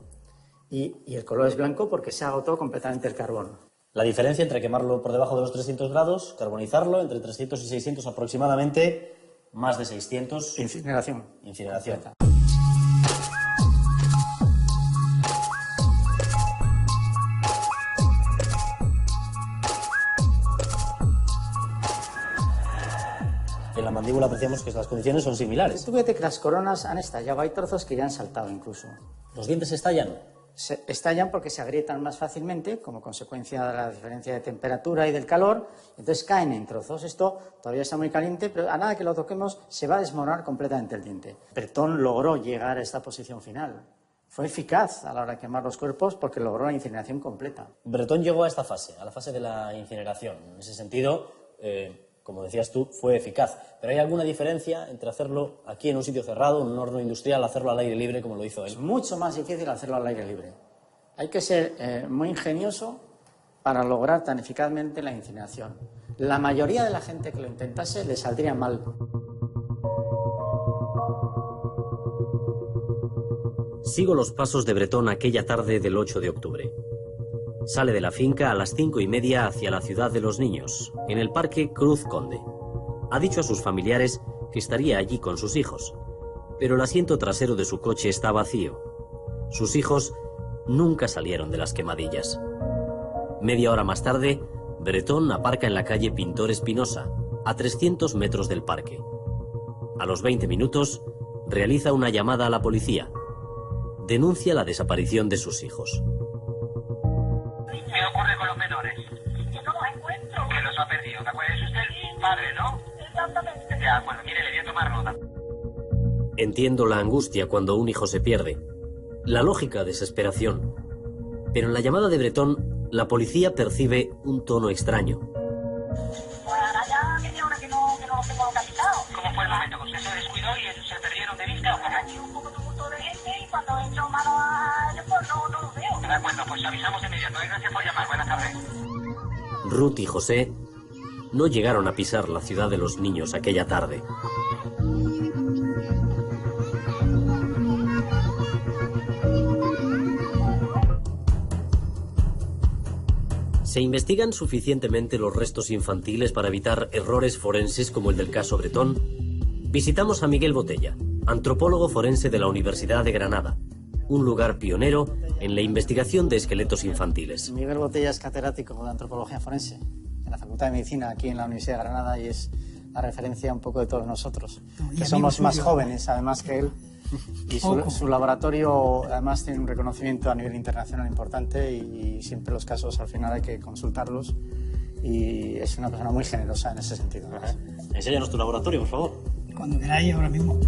y el color es blanco porque se ha agotado completamente el carbono. La diferencia entre quemarlo por debajo de los 300 grados, carbonizarlo, entre 300 y 600 aproximadamente, más de 600... Incineración. Incineración. En la mandíbula apreciamos que las condiciones son similares. Tú fíjate que las coronas han estallado, hay trozos que ya han saltado incluso. ¿Los dientes estallan? Se estallan porque se agrietan más fácilmente como consecuencia de la diferencia de temperatura y del calor, entonces caen en trozos. Esto todavía está muy caliente, pero a nada que lo toquemos se va a desmoronar completamente el diente. Bretón logró llegar a esta posición final. Fue eficaz a la hora de quemar los cuerpos porque logró la incineración completa. Bretón llegó a esta fase, a la fase de la incineración. En ese sentido, como decías tú, fue eficaz. Pero ¿hay alguna diferencia entre hacerlo aquí en un sitio cerrado, en un horno industrial, hacerlo al aire libre como lo hizo él? Es mucho más difícil hacerlo al aire libre. Hay que ser muy ingenioso para lograr tan eficazmente la incineración. La mayoría de la gente que lo intentase le saldría mal. Sigo los pasos de Bretón aquella tarde del 8 de octubre. Sale de la finca a las 5:30 hacia la ciudad de los niños, en el parque Cruz Conde. Ha dicho a sus familiares que estaría allí con sus hijos, pero el asiento trasero de su coche está vacío. Sus hijos nunca salieron de las quemadillas. Media hora más tarde, Bretón aparca en la calle Pintor Espinosa, a 300 metros del parque. A los 20 minutos, realiza una llamada a la policía. Denuncia la desaparición de sus hijos. ¿Qué ocurre con menores. Que no los encuentro. Que los ha perdido, ¿de acuerdo? Es usted el padre, ¿no? Exactamente. De acuerdo, mire, le voy a tomar nota. Entiendo la angustia cuando un hijo se pierde, la lógica desesperación. Pero en la llamada de Bretón, la policía percibe un tono extraño. Ahora ya media hora que no los tengo localizados. ¿Cómo fue el momento? ¿Que usted se descuidó y se perdieron de vista? Pues aquí un poco tumulto de gente y cuando entro mano a ellos pues no los veo. De acuerdo, pues avisamos de inmediato. Gracias por llamar. Buenas tardes. Ruth y José no llegaron a pisar la ciudad de los niños aquella tarde. ¿Se investigan suficientemente los restos infantiles para evitar errores forenses como el del caso Bretón? Visitamos a Miguel Botella, antropólogo forense de la Universidad de Granada, un lugar pionero en la investigación de esqueletos infantiles. Miguel Botella es catedrático de antropología forense en la Facultad de Medicina aquí en la Universidad de Granada y es la referencia un poco de todos nosotros, que somos más jóvenes además que él. Y su laboratorio además tiene un reconocimiento a nivel internacional importante y siempre los casos al final hay que consultarlos y es una persona muy generosa en ese sentido. Enséñanos tu laboratorio, por favor. Cuando queráis, ahora mismo.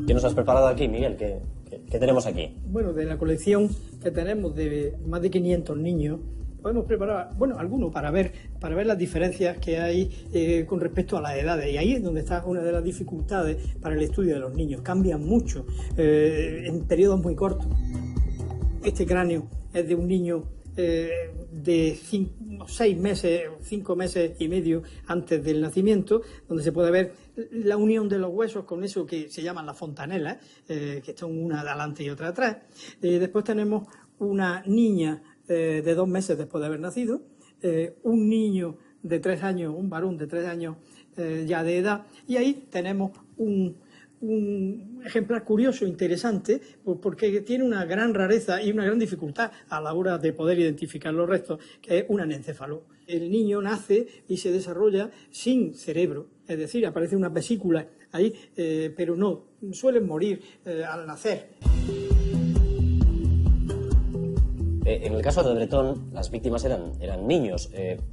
¿Qué nos has preparado aquí, Miguel? ¿Qué tenemos aquí? Bueno, de la colección que tenemos de más de 500 niños, podemos preparar, bueno, algunos para ver las diferencias que hay con respecto a las edades. Y ahí es donde está una de las dificultades para el estudio de los niños. Cambian mucho en periodos muy cortos. Este cráneo es de un niño de 6 meses, 5 meses y medio antes del nacimiento, donde se puede ver la unión de los huesos con eso que se llaman las fontanelas, que están una adelante y otra atrás. Después tenemos una niña de 2 meses después de haber nacido, un niño de 3 años, un varón de 3 años ya de edad, y ahí tenemos un ejemplar curioso, interesante, porque tiene una gran rareza y una gran dificultad a la hora de poder identificar los restos, que es un anencéfalo. El niño nace y se desarrolla sin cerebro, es decir, aparece una vesícula ahí, pero no, suelen morir al nacer. En el caso de Bretón, las víctimas eran niños.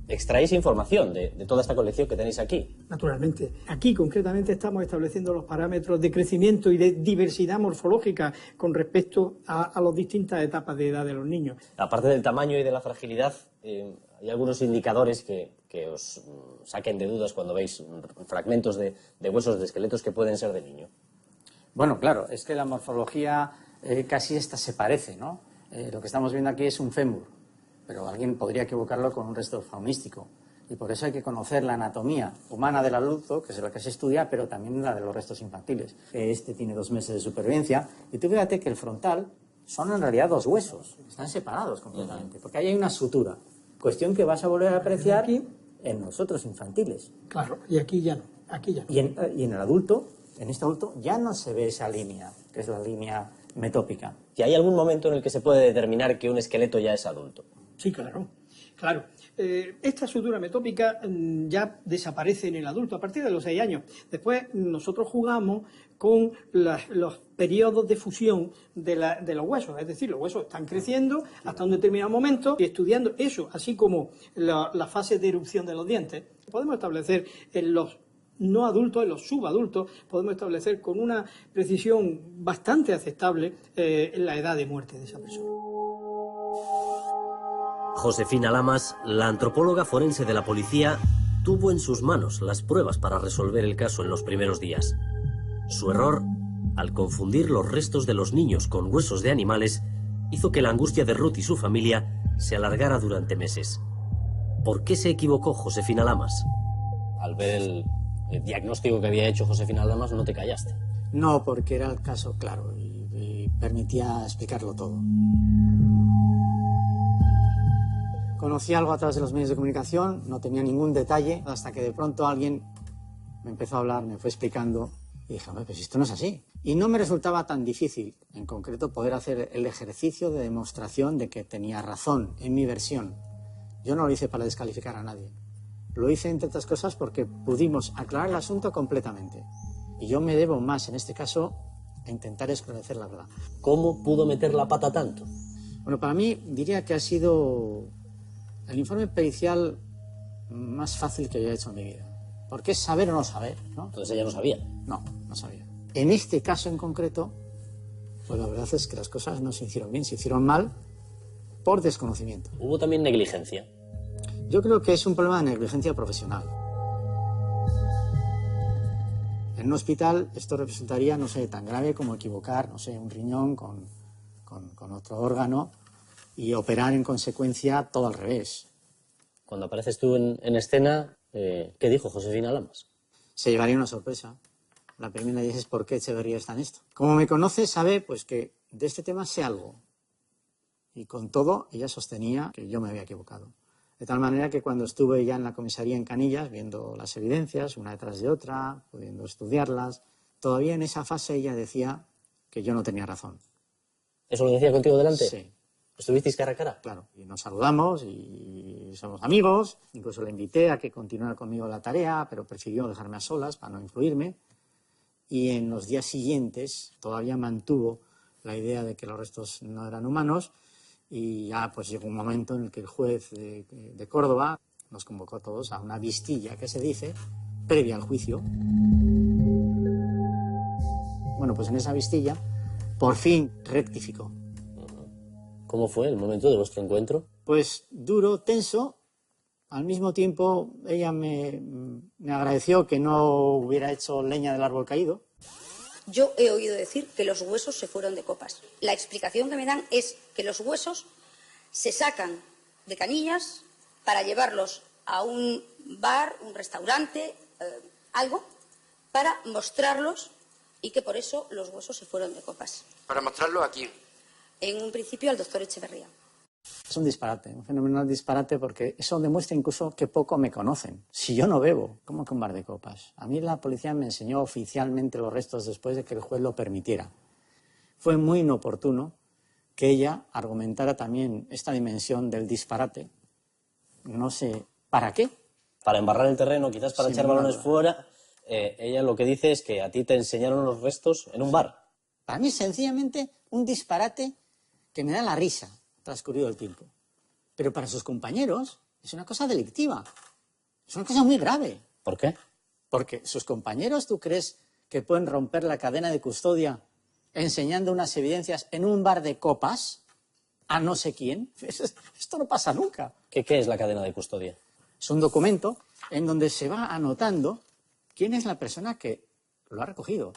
¿Extraéis información de toda esta colección que tenéis aquí? Naturalmente. Aquí, concretamente, estamos estableciendo los parámetros de crecimiento y de diversidad morfológica con respecto a las distintas etapas de edad de los niños. Aparte del tamaño y de la fragilidad, ¿hay algunos indicadores que os saquen de dudas cuando veis fragmentos de huesos de esqueletos que pueden ser de niño? Bueno, claro, es que la morfología casi esta se parece, ¿no? Lo que estamos viendo aquí es un fémur, pero alguien podría equivocarlo con un resto faunístico. Y por eso hay que conocer la anatomía humana del adulto, que es la que se estudia, pero también la de los restos infantiles. Este tiene 2 meses de supervivencia. Y tú fíjate que el frontal son en realidad 2 huesos, están separados completamente, porque ahí hay una sutura. Cuestión que vas a volver a apreciar aquí en los otros infantiles. Claro, y aquí ya no. Aquí ya no. Y en el adulto, en este adulto, ya no se ve esa línea, que es la línea metópica. ¿Y hay algún momento en el que se puede determinar que un esqueleto ya es adulto? Sí, claro. Esta sutura metópica ya desaparece en el adulto a partir de los 6 años. Después nosotros jugamos con los periodos de fusión de los huesos. Es decir, los huesos están creciendo hasta un determinado momento y estudiando eso, así como la fase de erupción de los dientes. Podemos establecer en los no adultos, en los subadultos, podemos establecer con una precisión bastante aceptable la edad de muerte de esa persona. Josefina Lamas, la antropóloga forense de la policía, tuvo en sus manos las pruebas para resolver el caso en los primeros días. Su error, al confundir los restos de los niños con huesos de animales, hizo que la angustia de Ruth y su familia se alargara durante meses. ¿Por qué se equivocó Josefina Lamas? Al ver el diagnóstico que había hecho Josefina Lamas, no te callaste. No, porque era el caso claro y permitía explicarlo todo. Conocí algo a través de los medios de comunicación, no tenía ningún detalle, hasta que de pronto alguien me empezó a hablar, me fue explicando, y dije, pues esto no es así. Y no me resultaba tan difícil, en concreto, poder hacer el ejercicio de demostración de que tenía razón en mi versión. Yo no lo hice para descalificar a nadie. Lo hice, entre otras cosas, porque pudimos aclarar el asunto completamente. Y yo me debo más, en este caso, a intentar esclarecer la verdad. ¿Cómo pudo meter la pata tanto? Bueno, para mí diría que ha sido el informe pericial más fácil que haya hecho en mi vida. Porque es saber o no saber, ¿no? Entonces ella no sabía. No, no sabía. En este caso en concreto, pues la verdad es que las cosas no se hicieron bien, se hicieron mal por desconocimiento. ¿Hubo también negligencia? Yo creo que es un problema de negligencia profesional. En un hospital esto representaría, no sé, tan grave como equivocar, no sé, un riñón con otro órgano y operar en consecuencia todo al revés. Cuando apareces tú en escena, ¿qué dijo Josefina Lamas? Se llevaría una sorpresa. La primera es ¿por qué Echeverría está en esto? Como me conoce, sabe pues que de este tema sé algo. Y con todo, ella sostenía que yo me había equivocado. De tal manera que cuando estuve ya en la comisaría en Canillas, viendo las evidencias, una detrás de otra, pudiendo estudiarlas, todavía en esa fase ella decía que yo no tenía razón. ¿Eso lo decía contigo delante? Sí. ¿Estuvisteis cara a cara? Claro. Y nos saludamos y somos amigos. Incluso le invité a que continuara conmigo la tarea, pero prefirió dejarme a solas para no influirme. Y en los días siguientes todavía mantuvo la idea de que los restos no eran humanos. Y ya pues llegó un momento en el que el juez de Córdoba nos convocó a todos a una vistilla, que se dice, previa al juicio. Bueno, pues en esa vistilla, por fin rectificó. ¿Cómo fue el momento de vuestro encuentro? Pues duro, tenso. Al mismo tiempo, ella me agradeció que no hubiera hecho leña del árbol caído. Yo he oído decir que los huesos se fueron de copas. La explicación que me dan es que los huesos se sacan de Canillas para llevarlos a un bar, un restaurante, algo, para mostrarlos y que por eso los huesos se fueron de copas. ¿Para mostrarlo a quién? En un principio al doctor Echeverría. Es un disparate, un fenomenal disparate, porque eso demuestra incluso que poco me conocen. Si yo no bebo, ¿cómo que un bar de copas? A mí la policía me enseñó oficialmente los restos después de que el juez lo permitiera. Fue muy inoportuno que ella argumentara también esta dimensión del disparate. No sé, ¿para qué? Para embarrar el terreno, quizás para echar balones fuera. Ella lo que dice es que a ti te enseñaron los restos en un bar. Para mí es sencillamente un disparate que me da la risa transcurrido el tiempo. Pero para sus compañeros es una cosa delictiva. Es una cosa muy grave. ¿Por qué? Porque sus compañeros, ¿tú crees que pueden romper la cadena de custodia enseñando unas evidencias en un bar de copas a no sé quién? Esto no pasa nunca. ¿Qué es la cadena de custodia? Es un documento en donde se va anotando quién es la persona que lo ha recogido,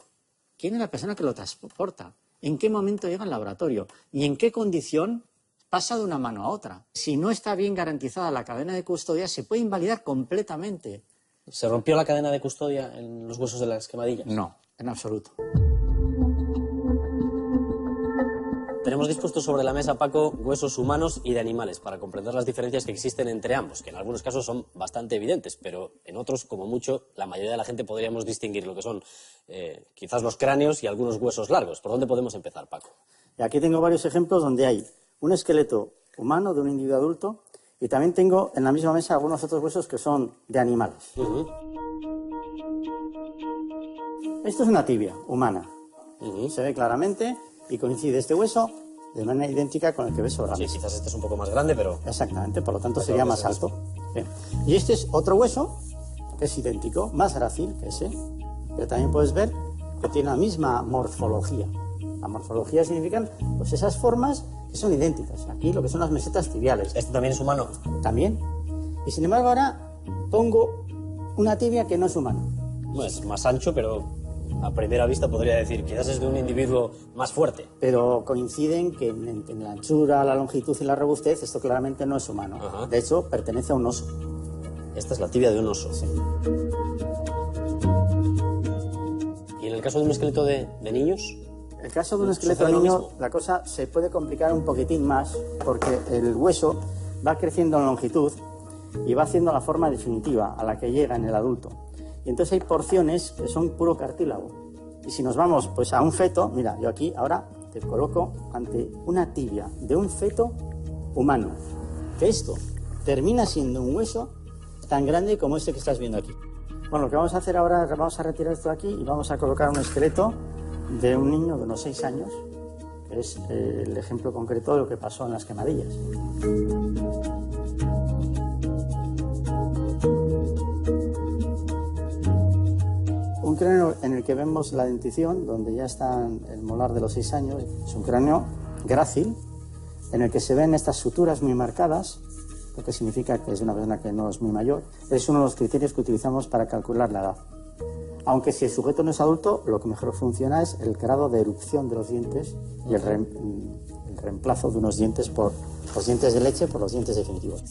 quién es la persona que lo transporta, en qué momento llega al laboratorio y en qué condición pasa de una mano a otra. Si no está bien garantizada la cadena de custodia, se puede invalidar completamente. ¿Se rompió la cadena de custodia en los huesos de las quemadillas? No, en absoluto. Tenemos dispuestos sobre la mesa, Paco, huesos humanos y de animales para comprender las diferencias que existen entre ambos, que en algunos casos son bastante evidentes, pero en otros, como mucho, la mayoría de la gente podríamos distinguir lo que son quizás los cráneos y algunos huesos largos. ¿Por dónde podemos empezar, Paco? Y aquí tengo varios ejemplos donde hay un esqueleto humano de un individuo adulto y también tengo en la misma mesa algunos otros huesos que son de animales. Esto es una tibia humana. Se ve claramente y coincide este hueso de manera idéntica con el que ves sobre la mesa. Sí, quizás este es un poco más grande, pero... Exactamente, por lo tanto sería más alto. Bien. Y este es otro hueso que es idéntico, más grácil que ese, pero también puedes ver que tiene la misma morfología. La morfología significan pues esas formas que son idénticas. Aquí lo que son las mesetas tibiales. ¿Este también es humano? También. Y sin embargo ahora pongo una tibia que no es humana. No, es más ancho, pero a primera vista podría decir quizás es de un individuo más fuerte. Pero coinciden que en la anchura, la longitud y la robustez esto claramente no es humano. Ajá. De hecho, pertenece a un oso. Esta es la tibia de un oso. Sí. ¿Y en el caso de un esqueleto de niños? En el caso de un esqueleto de niño, la cosa se puede complicar un poquitín más porque el hueso va creciendo en longitud y va haciendo la forma definitiva a la que llega en el adulto. Y entonces hay porciones que son puro cartílago. Y si nos vamos pues a un feto, mira, yo aquí ahora te coloco ante una tibia de un feto humano. Que esto termina siendo un hueso tan grande como este que estás viendo aquí. Bueno, lo que vamos a hacer ahora es vamos a retirar esto de aquí y vamos a colocar un esqueleto de un niño de unos 6 años, que es el ejemplo concreto de lo que pasó en las Quemadillas. Un cráneo en el que vemos la dentición, donde ya está el molar de los 6 años, es un cráneo grácil, en el que se ven estas suturas muy marcadas, lo que significa que es una persona que no es muy mayor. Es uno de los criterios que utilizamos para calcular la edad. Aunque si el sujeto no es adulto, lo que mejor funciona es el grado de erupción de los dientes y el reemplazo de unos dientes por los dientes de leche por los dientes definitivos.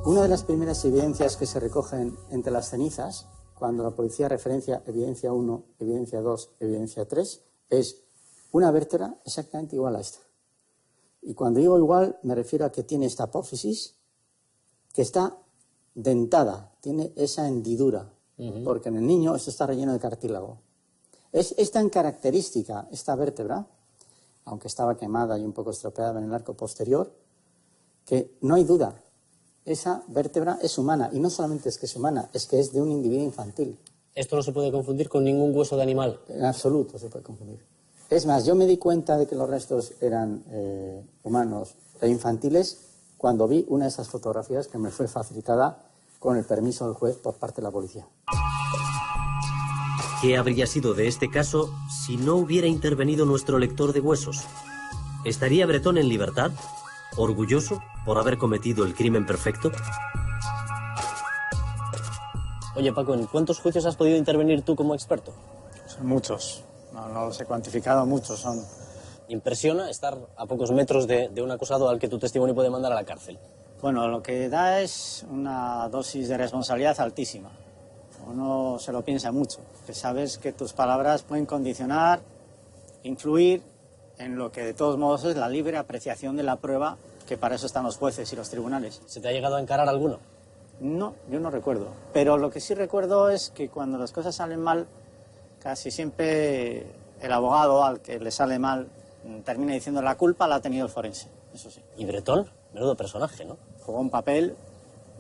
Una de las primeras evidencias que se recogen entre las cenizas, cuando la policía referencia evidencia 1, evidencia 2, evidencia 3, es una vértebra exactamente igual a esta. Y cuando digo igual, me refiero a que tiene esta apófisis, que está dentada, tiene esa hendidura, porque en el niño esto está relleno de cartílago. Es tan característica esta vértebra, aunque estaba quemada y un poco estropeada en el arco posterior, que no hay duda. Esa vértebra es humana, y no solamente es que es humana, es que es de un individuo infantil. ¿Esto no se puede confundir con ningún hueso de animal? En absoluto se puede confundir. Es más, yo me di cuenta de que los restos eran humanos e infantiles cuando vi una de esas fotografías que me fue facilitada con el permiso del juez por parte de la policía. ¿Qué habría sido de este caso si no hubiera intervenido nuestro lector de huesos? ¿Estaría Bretón en libertad? ¿Orgulloso por haber cometido el crimen perfecto? Oye, Paco, ¿en cuántos juicios has podido intervenir tú como experto? Son muchos. No los he cuantificado, muchos son. ¿Impresiona estar a pocos metros de un acusado al que tu testimonio puede mandar a la cárcel? Bueno, lo que da es una dosis de responsabilidad altísima. Uno se lo piensa mucho, que sabes que tus palabras pueden condicionar, influir en lo que de todos modos es la libre apreciación de la prueba, que para eso están los jueces y los tribunales. ¿Se te ha llegado a encarar alguno? No, yo no recuerdo. Pero lo que sí recuerdo es que cuando las cosas salen mal, casi siempre el abogado al que le sale mal termina diciendo la culpa la ha tenido el forense, eso sí. ¿Y Bretón? Menudo personaje, ¿no? Jugó un papel,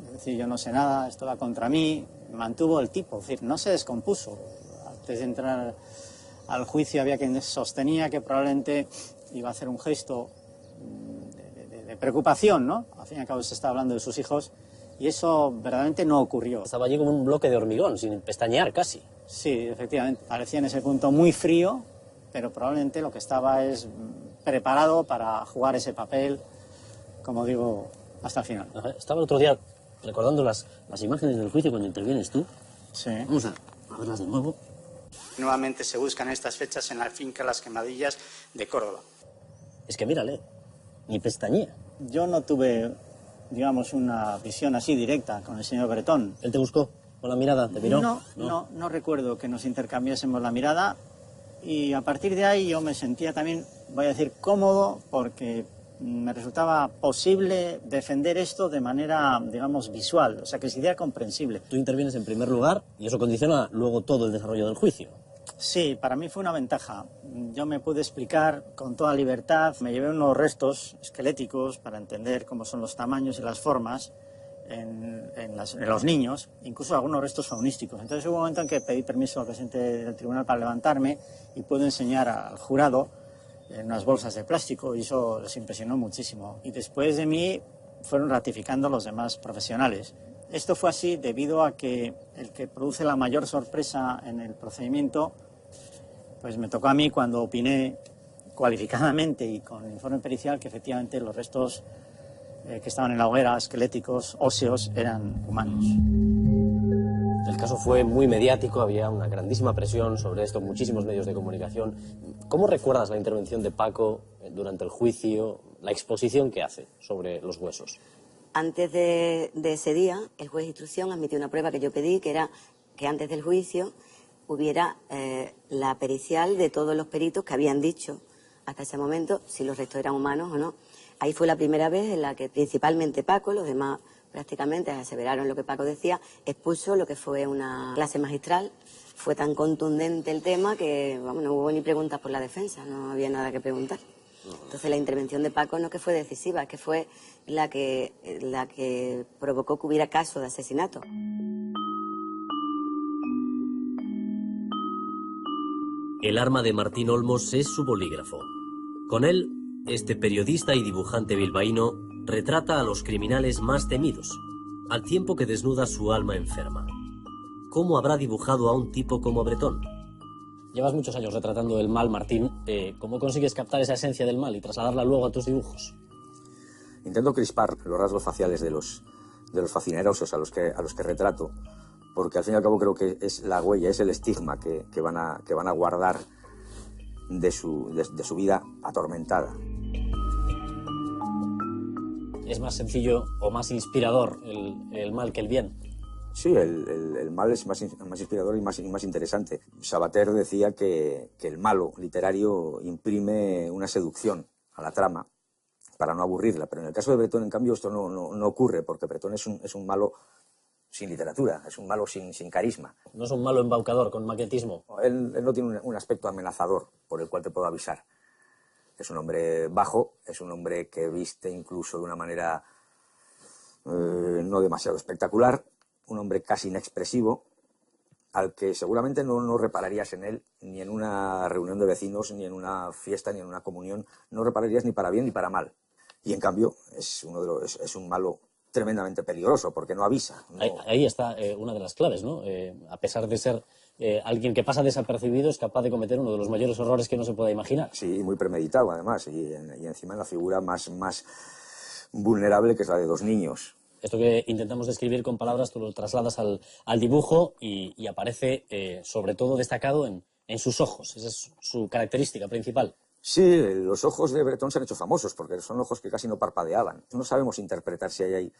es decir, yo no sé nada, esto va contra mí, mantuvo el tipo, es decir, no se descompuso. Antes de entrar al juicio había quien sostenía que probablemente iba a hacer un gesto de preocupación, ¿no? Al fin y al cabo se está hablando de sus hijos y eso verdaderamente no ocurrió. Estaba allí como un bloque de hormigón, sin pestañear casi. Sí, efectivamente, parecía en ese punto muy frío, pero probablemente lo que estaba es preparado para jugar ese papel, como digo, hasta el final. Ajá. Estaba el otro día recordando las imágenes del juicio cuando intervienes tú. Sí. Vamos a verlas de nuevo. Nuevamente se buscan estas fechas en la finca Las Quemadillas de Córdoba. Es que mírale, ni pestañea. Yo no tuve, digamos, una visión así directa con el señor Bretón. ¿Él te buscó con la mirada? ¿Te miró? No recuerdo que nos intercambiásemos la mirada y a partir de ahí yo me sentía también, voy a decir, cómodo porque me resultaba posible defender esto de manera, digamos, visual, o sea, que sería comprensible. Tú intervienes en primer lugar y eso condiciona luego todo el desarrollo del juicio. Sí, para mí fue una ventaja. Yo me pude explicar con toda libertad, me llevé unos restos esqueléticos para entender cómo son los tamaños y las formas en los niños, incluso algunos restos faunísticos. Entonces hubo un momento en que pedí permiso al presidente del tribunal para levantarme y pude enseñar al jurado en unas bolsas de plástico y eso les impresionó muchísimo. Y después de mí fueron ratificando los demás profesionales. Esto fue así debido a que el que produce la mayor sorpresa en el procedimiento, pues me tocó a mí cuando opiné cualificadamente y con informe pericial que efectivamente los restos que estaban en la hoguera, esqueléticos, óseos, eran humanos. El caso fue muy mediático, había una grandísima presión sobre esto, muchísimos medios de comunicación. ¿Cómo recuerdas la intervención de Paco durante el juicio, la exposición que hace sobre los huesos? Antes de ese día, el juez de instrucción admitió una prueba que yo pedí, que era que antes del juicio hubiera la pericial de todos los peritos que habían dicho hasta ese momento si los restos eran humanos o no. Ahí fue la primera vez en la que principalmente Paco, los demás prácticamente aseveraron lo que Paco decía, expuso lo que fue una clase magistral. Fue tan contundente el tema que vamos, no hubo ni preguntas por la defensa, no había nada que preguntar. Entonces la intervención de Paco no que fue decisiva, que fue la que provocó que hubiera caso de asesinato. El arma de Martín Olmos es su bolígrafo. Con él, este periodista y dibujante bilbaíno retrata a los criminales más temidos, al tiempo que desnuda su alma enferma. ¿Cómo habrá dibujado a un tipo como Bretón? Llevas muchos años retratando el mal, Martín. ¿Cómo consigues captar esa esencia del mal y trasladarla luego a tus dibujos? Intento crispar los rasgos faciales de los facinerosos a los que retrato, porque al fin y al cabo creo que es la huella, es el estigma que van a guardar de su vida atormentada. ¿Es más sencillo o más inspirador el mal que el bien? Sí, el mal es más inspirador y más interesante. Sabater decía que el malo literario imprime una seducción a la trama para no aburrirla, pero en el caso de Bretón, en cambio, esto no ocurre, porque Bretón es un malo sin literatura, es un malo sin carisma. No es un malo embaucador, con maquetismo. Él no tiene un aspecto amenazador por el cual te puedo avisar. Es un hombre bajo, es un hombre que viste incluso de una manera no demasiado espectacular, un hombre casi inexpresivo, al que seguramente no repararías en él ni en una reunión de vecinos, ni en una fiesta, ni en una comunión, no repararías ni para bien ni para mal. Y en cambio es un malo tremendamente peligroso, porque no avisa. No... Ahí está una de las claves, ¿no? A pesar de ser alguien que pasa desapercibido, es capaz de cometer uno de los mayores horrores que no se pueda imaginar. Sí, muy premeditado además, y encima en la figura más vulnerable, que es la de dos niños. Esto que intentamos describir con palabras, tú lo trasladas al dibujo y aparece sobre todo destacado en sus ojos. Esa es su característica principal. Sí, los ojos de Bretón se han hecho famosos porque son ojos que casi no parpadeaban. No sabemos interpretar si hay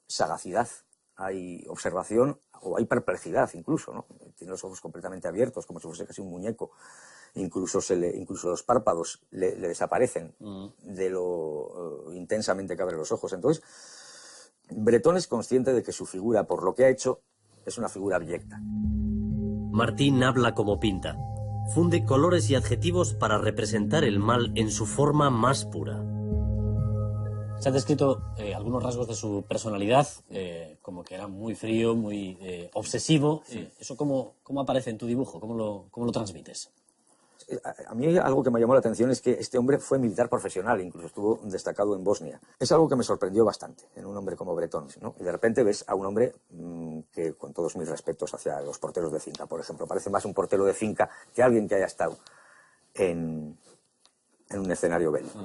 sagacidad, hay observación o hay perplejidad incluso, ¿no? Tiene los ojos completamente abiertos, como si fuese casi un muñeco. Incluso los párpados le desaparecen de lo intensamente que abre los ojos. Entonces, Bretón es consciente de que su figura, por lo que ha hecho, es una figura abyecta. Martín habla como pinta. Funde colores y adjetivos para representar el mal en su forma más pura. Se han descrito algunos rasgos de su personalidad, como que era muy frío, muy obsesivo. ¿Eso cómo aparece en tu dibujo? ¿Cómo lo transmites? A mí algo que me llamó la atención es que este hombre fue militar profesional, incluso estuvo destacado en Bosnia. Es algo que me sorprendió bastante en un hombre como Bretón, ¿no? Y de repente ves a un hombre que, con todos mis respetos hacia los porteros de finca, por ejemplo, parece más un portero de finca que alguien que haya estado en un escenario bélico.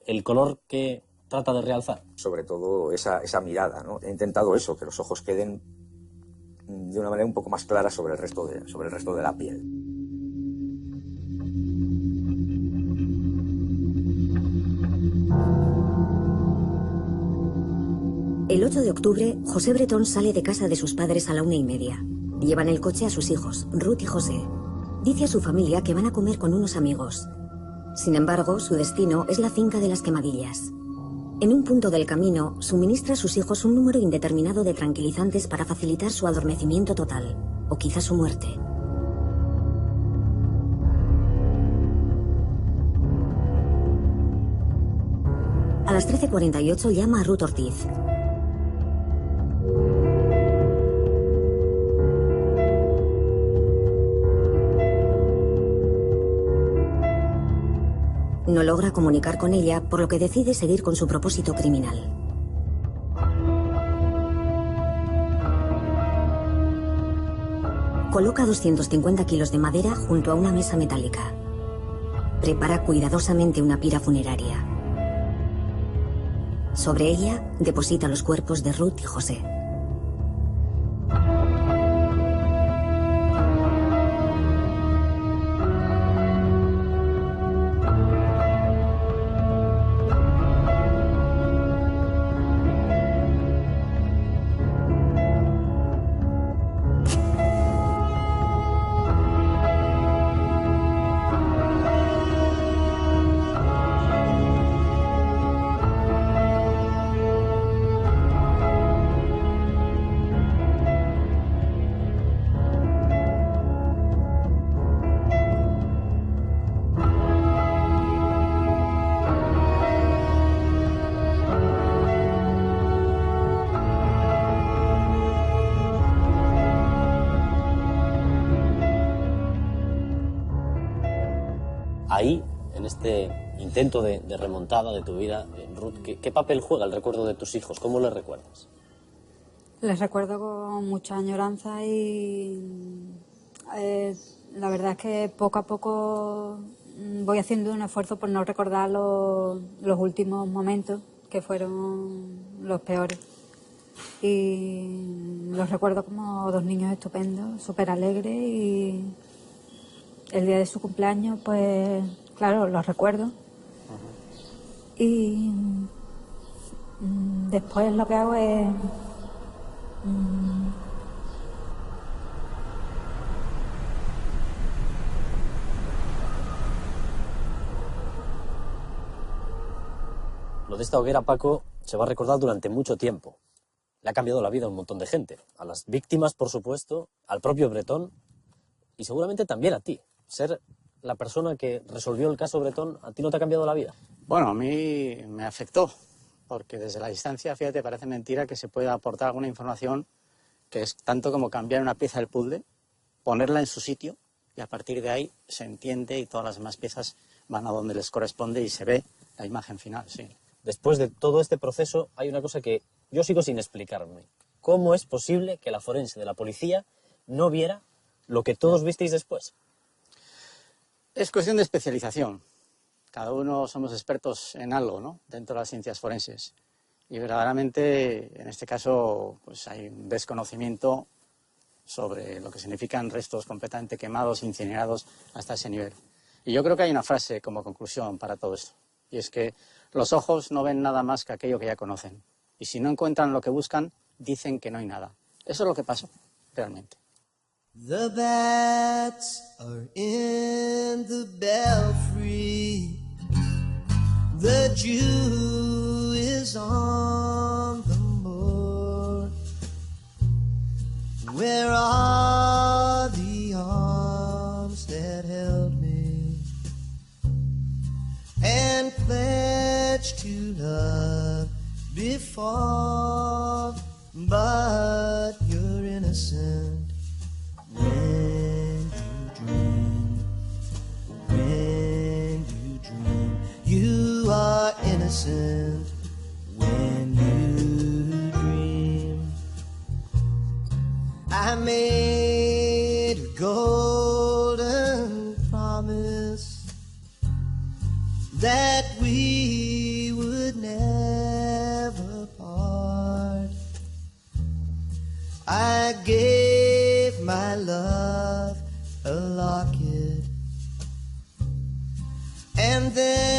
¿El color que trata de realzar? Sobre todo esa mirada, ¿no? He intentado eso, que los ojos queden de una manera un poco más clara sobre el resto de la piel. El 8 de octubre, José Bretón sale de casa de sus padres a la 1:30. Llevan el coche a sus hijos, Ruth y José. Dice a su familia que van a comer con unos amigos. Sin embargo, su destino es la finca de las Quemadillas. En un punto del camino, suministra a sus hijos un número indeterminado de tranquilizantes para facilitar su adormecimiento total, o quizá su muerte. A las 13:48 llama a Ruth Ortiz. No logra comunicar con ella, por lo que decide seguir con su propósito criminal. Coloca 250 kilos de madera junto a una mesa metálica. Prepara cuidadosamente una pira funeraria. Sobre ella deposita los cuerpos de Ruth y José. Ahí, en este intento de remontada de tu vida, Ruth, ¿qué papel juega el recuerdo de tus hijos? ¿Cómo les recuerdas? Les recuerdo con mucha añoranza y la verdad es que poco a poco voy haciendo un esfuerzo por no recordar los últimos momentos, que fueron los peores. Y los recuerdo como dos niños estupendos, súper alegres, y el día de su cumpleaños, pues claro, los recuerdo. Y después lo que hago es Lo de esta hoguera, Paco, se va a recordar durante mucho tiempo. Le ha cambiado la vida a un montón de gente. A las víctimas, por supuesto, al propio Bretón y seguramente también a ti. Ser la persona que resolvió el caso Bretón, ¿a ti no te ha cambiado la vida? Bueno, a mí me afectó, porque desde la distancia, fíjate, parece mentira que se pueda aportar alguna información que es tanto como cambiar una pieza del puzzle, ponerla en su sitio, y a partir de ahí se entiende y todas las demás piezas van a donde les corresponde y se ve la imagen final, sí. Después de todo este proceso, hay una cosa que yo sigo sin explicarme. ¿Cómo es posible que la forense de la policía no viera lo que todos visteis después? Es cuestión de especialización. Cada uno somos expertos en algo, ¿no?, dentro de las ciencias forenses. Y verdaderamente, en este caso, pues hay un desconocimiento sobre lo que significan restos completamente quemados, incinerados hasta ese nivel. Y yo creo que hay una frase como conclusión para todo esto. Y es que los ojos no ven nada más que aquello que ya conocen. Y si no encuentran lo que buscan, dicen que no hay nada. Eso es lo que pasó, realmente. The bats are in the belfry. The Jew is on the moor. Where are the arms that held me and pledged to love before? But you're innocent when you dream. You are innocent when you dream. I made a golden promise that we would never part. I gave my love a locket, and then